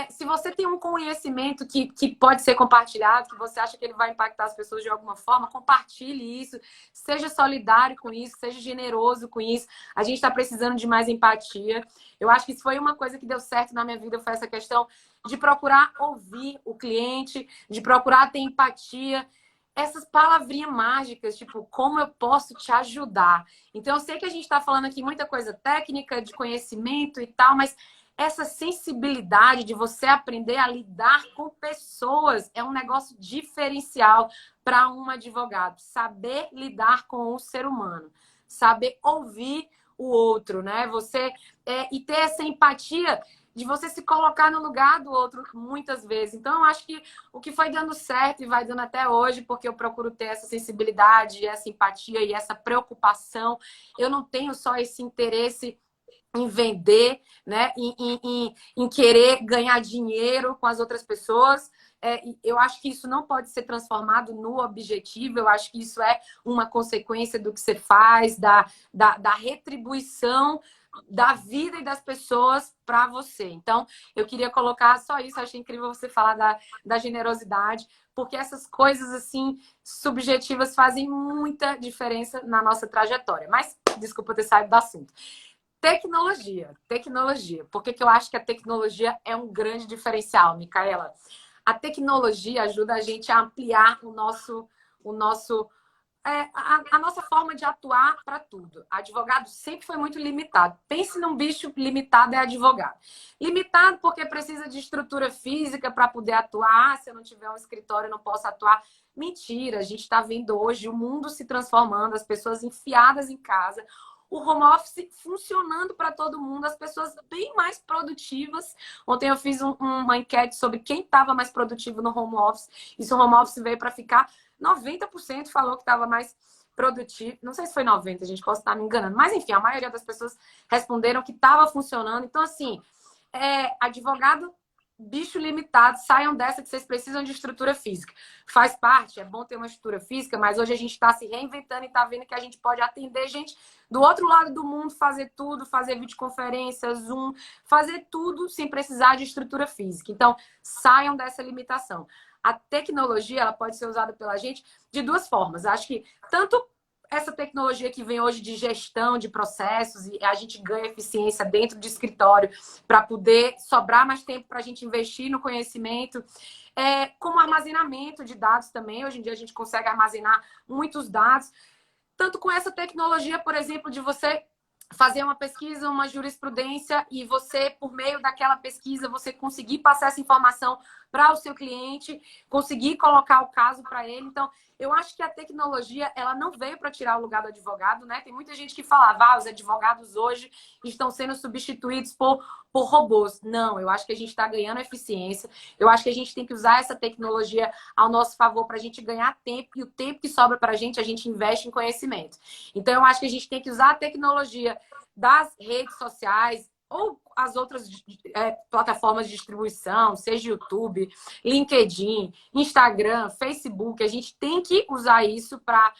se você tem um conhecimento que pode ser compartilhado, que você acha que ele vai impactar as pessoas de alguma forma, compartilhe isso. Seja solidário com isso, seja generoso com isso. A gente está precisando de mais empatia. Eu acho que isso foi uma coisa que deu certo na minha vida, foi essa questão de procurar ouvir o cliente, de procurar ter empatia. Essas palavrinhas mágicas, tipo, como eu posso te ajudar? Então, eu sei que a gente está falando aqui muita coisa técnica, de conhecimento e tal, mas essa sensibilidade de você aprender a lidar com pessoas é um negócio diferencial para um advogado. Saber lidar com o ser humano, saber ouvir o outro, né? E ter essa empatia de você se colocar no lugar do outro muitas vezes. Então, eu acho que o que foi dando certo e vai dando até hoje, porque eu procuro ter essa sensibilidade, essa empatia e essa preocupação. Eu não tenho só esse interesse em vender, né? Em querer ganhar dinheiro com as outras pessoas. Eu acho que isso não pode ser transformado no objetivo. Eu acho que isso é uma consequência do que você faz, da retribuição da vida e das pessoas para você. Então, eu queria colocar só isso. Eu achei incrível você falar da generosidade, porque essas coisas assim subjetivas fazem muita diferença na nossa trajetória. Mas, desculpa ter saído do assunto. Tecnologia. Por que eu acho que a tecnologia é um grande diferencial, Micaela? A tecnologia ajuda a gente a ampliar a nossa forma de atuar para tudo. Advogado sempre foi muito limitado. Pense num bicho limitado, é advogado. Limitado porque precisa de estrutura física para poder atuar. Se eu não tiver um escritório, eu não posso atuar. Mentira, a gente está vendo hoje o mundo se transformando, as pessoas enfiadas em casa, o home office funcionando para todo mundo, as pessoas bem mais produtivas. Ontem eu fiz uma enquete sobre quem estava mais produtivo no home office. E se o home office veio para ficar, 90% falou que estava mais produtivo. Não sei se foi 90%, a gente pode estar me enganando. Mas, enfim, a maioria das pessoas responderam que estava funcionando. Então, assim, advogado bicho limitado, saiam dessa que vocês precisam de estrutura física. Faz parte, é bom ter uma estrutura física, mas hoje a gente está se reinventando e está vendo que a gente pode atender gente do outro lado do mundo, fazer tudo, fazer videoconferência, Zoom, fazer tudo sem precisar de estrutura física. Então, saiam dessa limitação. A tecnologia, ela pode ser usada pela gente de duas formas. Acho que tanto essa tecnologia que vem hoje de gestão de processos e a gente ganha eficiência dentro do escritório para poder sobrar mais tempo para a gente investir no conhecimento, como armazenamento de dados também. Hoje em dia a gente consegue armazenar muitos dados, tanto com essa tecnologia, por exemplo, de você fazer uma pesquisa, uma jurisprudência e você, por meio daquela pesquisa, você conseguir passar essa informação para o seu cliente, conseguir colocar o caso para ele. Então, eu acho que a tecnologia, ela não veio para tirar o lugar do advogado, né? Tem muita gente que falava, os advogados hoje estão sendo substituídos por robôs. Não, eu acho que a gente está ganhando eficiência. Eu acho que a gente tem que usar essa tecnologia ao nosso favor para a gente ganhar tempo, e o tempo que sobra para a gente investe em conhecimento. Então, eu acho que a gente tem que usar a tecnologia das redes sociais ou as outras plataformas de distribuição, seja YouTube, LinkedIn, Instagram, Facebook. A gente tem que usar isso para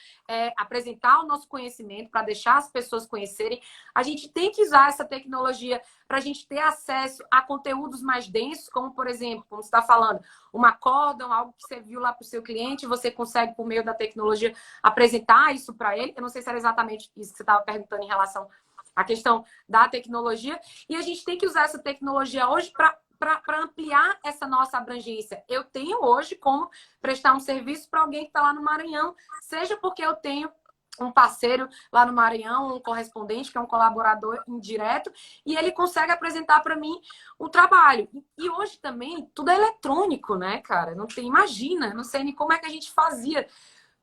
apresentar o nosso conhecimento, para deixar as pessoas conhecerem. A gente tem que usar essa tecnologia para a gente ter acesso a conteúdos mais densos, como, por exemplo, como você está falando, uma acórdão, algo que você viu lá para o seu cliente, você consegue, por meio da tecnologia, apresentar isso para ele. Eu não sei se era exatamente isso que você estava perguntando em relação a questão da tecnologia, e a gente tem que usar essa tecnologia hoje para ampliar essa nossa abrangência. Eu tenho hoje como prestar um serviço para alguém que está lá no Maranhão, seja porque eu tenho um parceiro lá no Maranhão, um correspondente, que é um colaborador indireto, e ele consegue apresentar para mim o trabalho. E hoje também tudo é eletrônico, né, cara? Não tem, imagina, não sei nem como é que a gente fazia.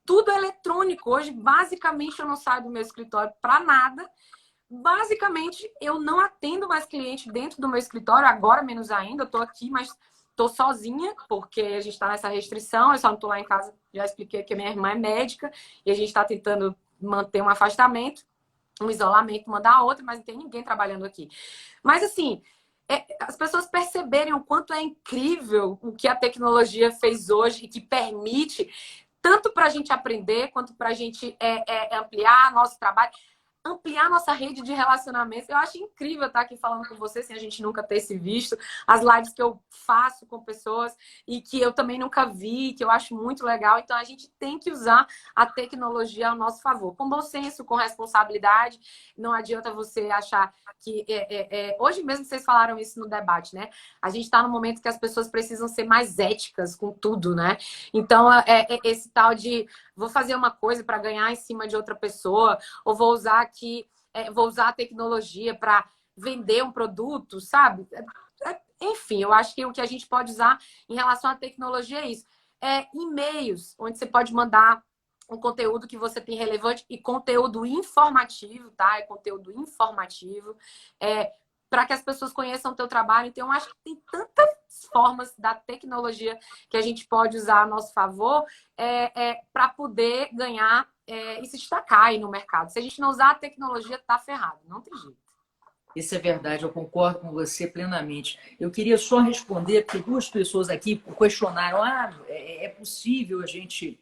Tudo é eletrônico. Hoje, basicamente, eu não saio do meu escritório para nada. Basicamente, eu não atendo mais cliente dentro do meu escritório, agora menos ainda. Eu estou aqui, mas estou sozinha, porque a gente está nessa restrição. Eu só não estou lá em casa, já expliquei que a minha irmã é médica e a gente está tentando manter um afastamento, um isolamento uma da outra, mas não tem ninguém trabalhando aqui. Mas, assim, as pessoas perceberem o quanto é incrível o que a tecnologia fez hoje e que permite tanto para a gente aprender, quanto para a gente ampliar nosso trabalho, ampliar nossa rede de relacionamentos. Eu acho incrível estar aqui falando com você sem a gente nunca ter se visto. As lives que eu faço com pessoas e que eu também nunca vi, que eu acho muito legal. Então, a gente tem que usar a tecnologia ao nosso favor. Com bom senso, com responsabilidade. Não adianta você achar que... Hoje mesmo vocês falaram isso no debate, né? A gente está no momento que as pessoas precisam ser mais éticas com tudo, né? Então, esse tal de vou fazer uma coisa para ganhar em cima de outra pessoa, ou vou usar a tecnologia para vender um produto, sabe? Enfim, eu acho que o que a gente pode usar em relação à tecnologia é isso. E-mails, onde você pode mandar um conteúdo que você tem relevante e conteúdo informativo, tá? É conteúdo informativo. Para que as pessoas conheçam o teu trabalho. Então, eu acho que tem tantas formas da tecnologia que a gente pode usar a nosso favor para poder ganhar e se destacar aí no mercado. Se a gente não usar a tecnologia, tá ferrado. Não tem jeito. Isso é verdade, eu concordo com você plenamente. Eu queria só responder, porque duas pessoas aqui questionaram, é possível a gente...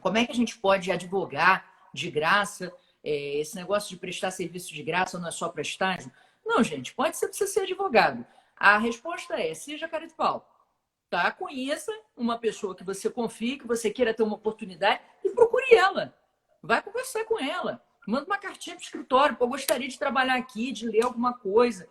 Como é que a gente pode advogar de graça? Esse negócio de prestar serviço de graça não é só para estágio? Não, gente, pode ser para você ser advogado. A resposta é, seja cara de pau. Tá? Conheça uma pessoa que você confie, que você queira ter uma oportunidade e procure ela. Vai conversar com ela. Manda uma cartinha para o escritório. Eu gostaria de trabalhar aqui, de ler alguma coisa.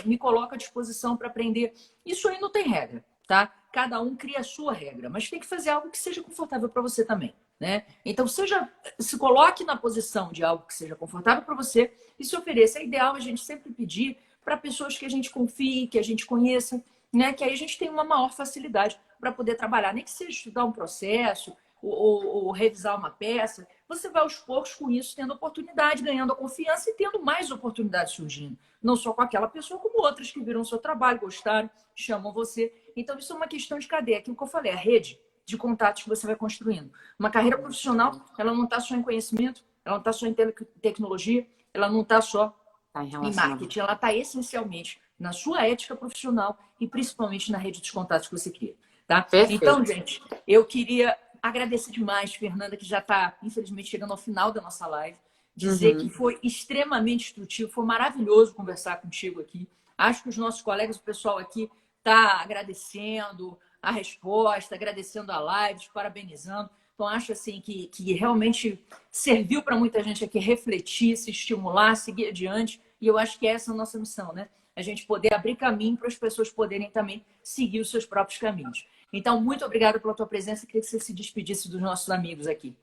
Me coloca à disposição para aprender. Isso aí não tem regra, tá? Cada um cria a sua regra, mas tem que fazer algo que seja confortável para você também, né? Então, se coloque na posição de algo que seja confortável para você e se ofereça. É ideal a gente sempre pedir para pessoas que a gente confie, que a gente conheça, né? Que aí a gente tem uma maior facilidade para poder trabalhar. Nem que seja estudar um processo ou revisar uma peça. Você vai aos poucos com isso, tendo oportunidade, ganhando a confiança e tendo mais oportunidades surgindo. Não só com aquela pessoa, como outras que viram o seu trabalho, gostaram, chamam você. Então, isso é uma questão de cadeia. Aquilo que eu falei, a rede de contatos que você vai construindo. Uma carreira profissional, ela não está só em conhecimento, ela não está só em tecnologia, ela não está só em marketing, ela está essencialmente na sua ética profissional e principalmente na rede dos contatos que você cria. Tá? Perfeito. Então, gente, eu queria agradecer demais, Fernanda, que já está, infelizmente, chegando ao final da nossa live. Dizer que foi extremamente instrutivo, foi maravilhoso conversar contigo aqui. Acho que os nossos colegas, o pessoal aqui, está agradecendo a resposta, agradecendo a live, te parabenizando. Então, acho assim que realmente serviu para muita gente aqui refletir, se estimular, seguir adiante. E eu acho que essa é a nossa missão, né? A gente poder abrir caminho para as pessoas poderem também seguir os seus próprios caminhos. Então, muito obrigada pela tua presença. Queria que você se despedisse dos nossos amigos aqui.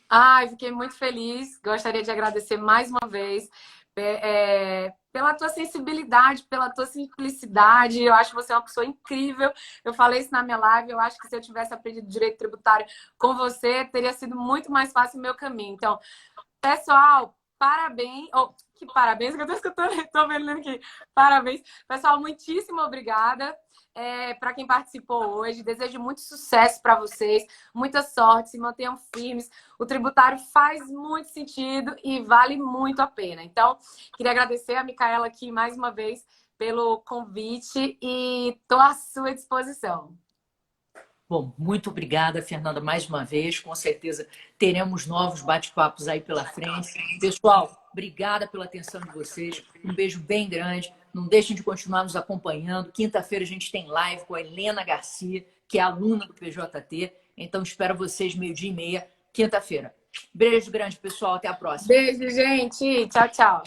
Ai, fiquei muito feliz. Gostaria de agradecer mais uma vez pela tua sensibilidade, pela tua simplicidade. Eu acho que você é uma pessoa incrível. Eu falei isso na minha live. Eu acho que se eu tivesse aprendido direito tributário com você, teria sido muito mais fácil o meu caminho. Então, pessoal, parabéns. Oh, que parabéns que eu tô escutando, tô vendo aqui. Parabéns. Pessoal, muitíssimo obrigada. Para quem participou hoje, desejo muito sucesso para vocês, muita sorte, se mantenham firmes. O tributário faz muito sentido e vale muito a pena. Então, queria agradecer a Micaela aqui mais uma vez pelo convite e estou à sua disposição. Bom, muito obrigada, Fernanda, mais uma vez. Com certeza teremos novos bate-papos aí pela frente. Pessoal, obrigada pela atenção de vocês. Um beijo bem grande. Não deixem de continuar nos acompanhando. Quinta-feira a gente tem live com a Helena Garcia, que é aluna do PJT. Então, espero vocês 12h30, quinta-feira. Beijo grande, pessoal. Até a próxima. Beijo, gente. Tchau, tchau.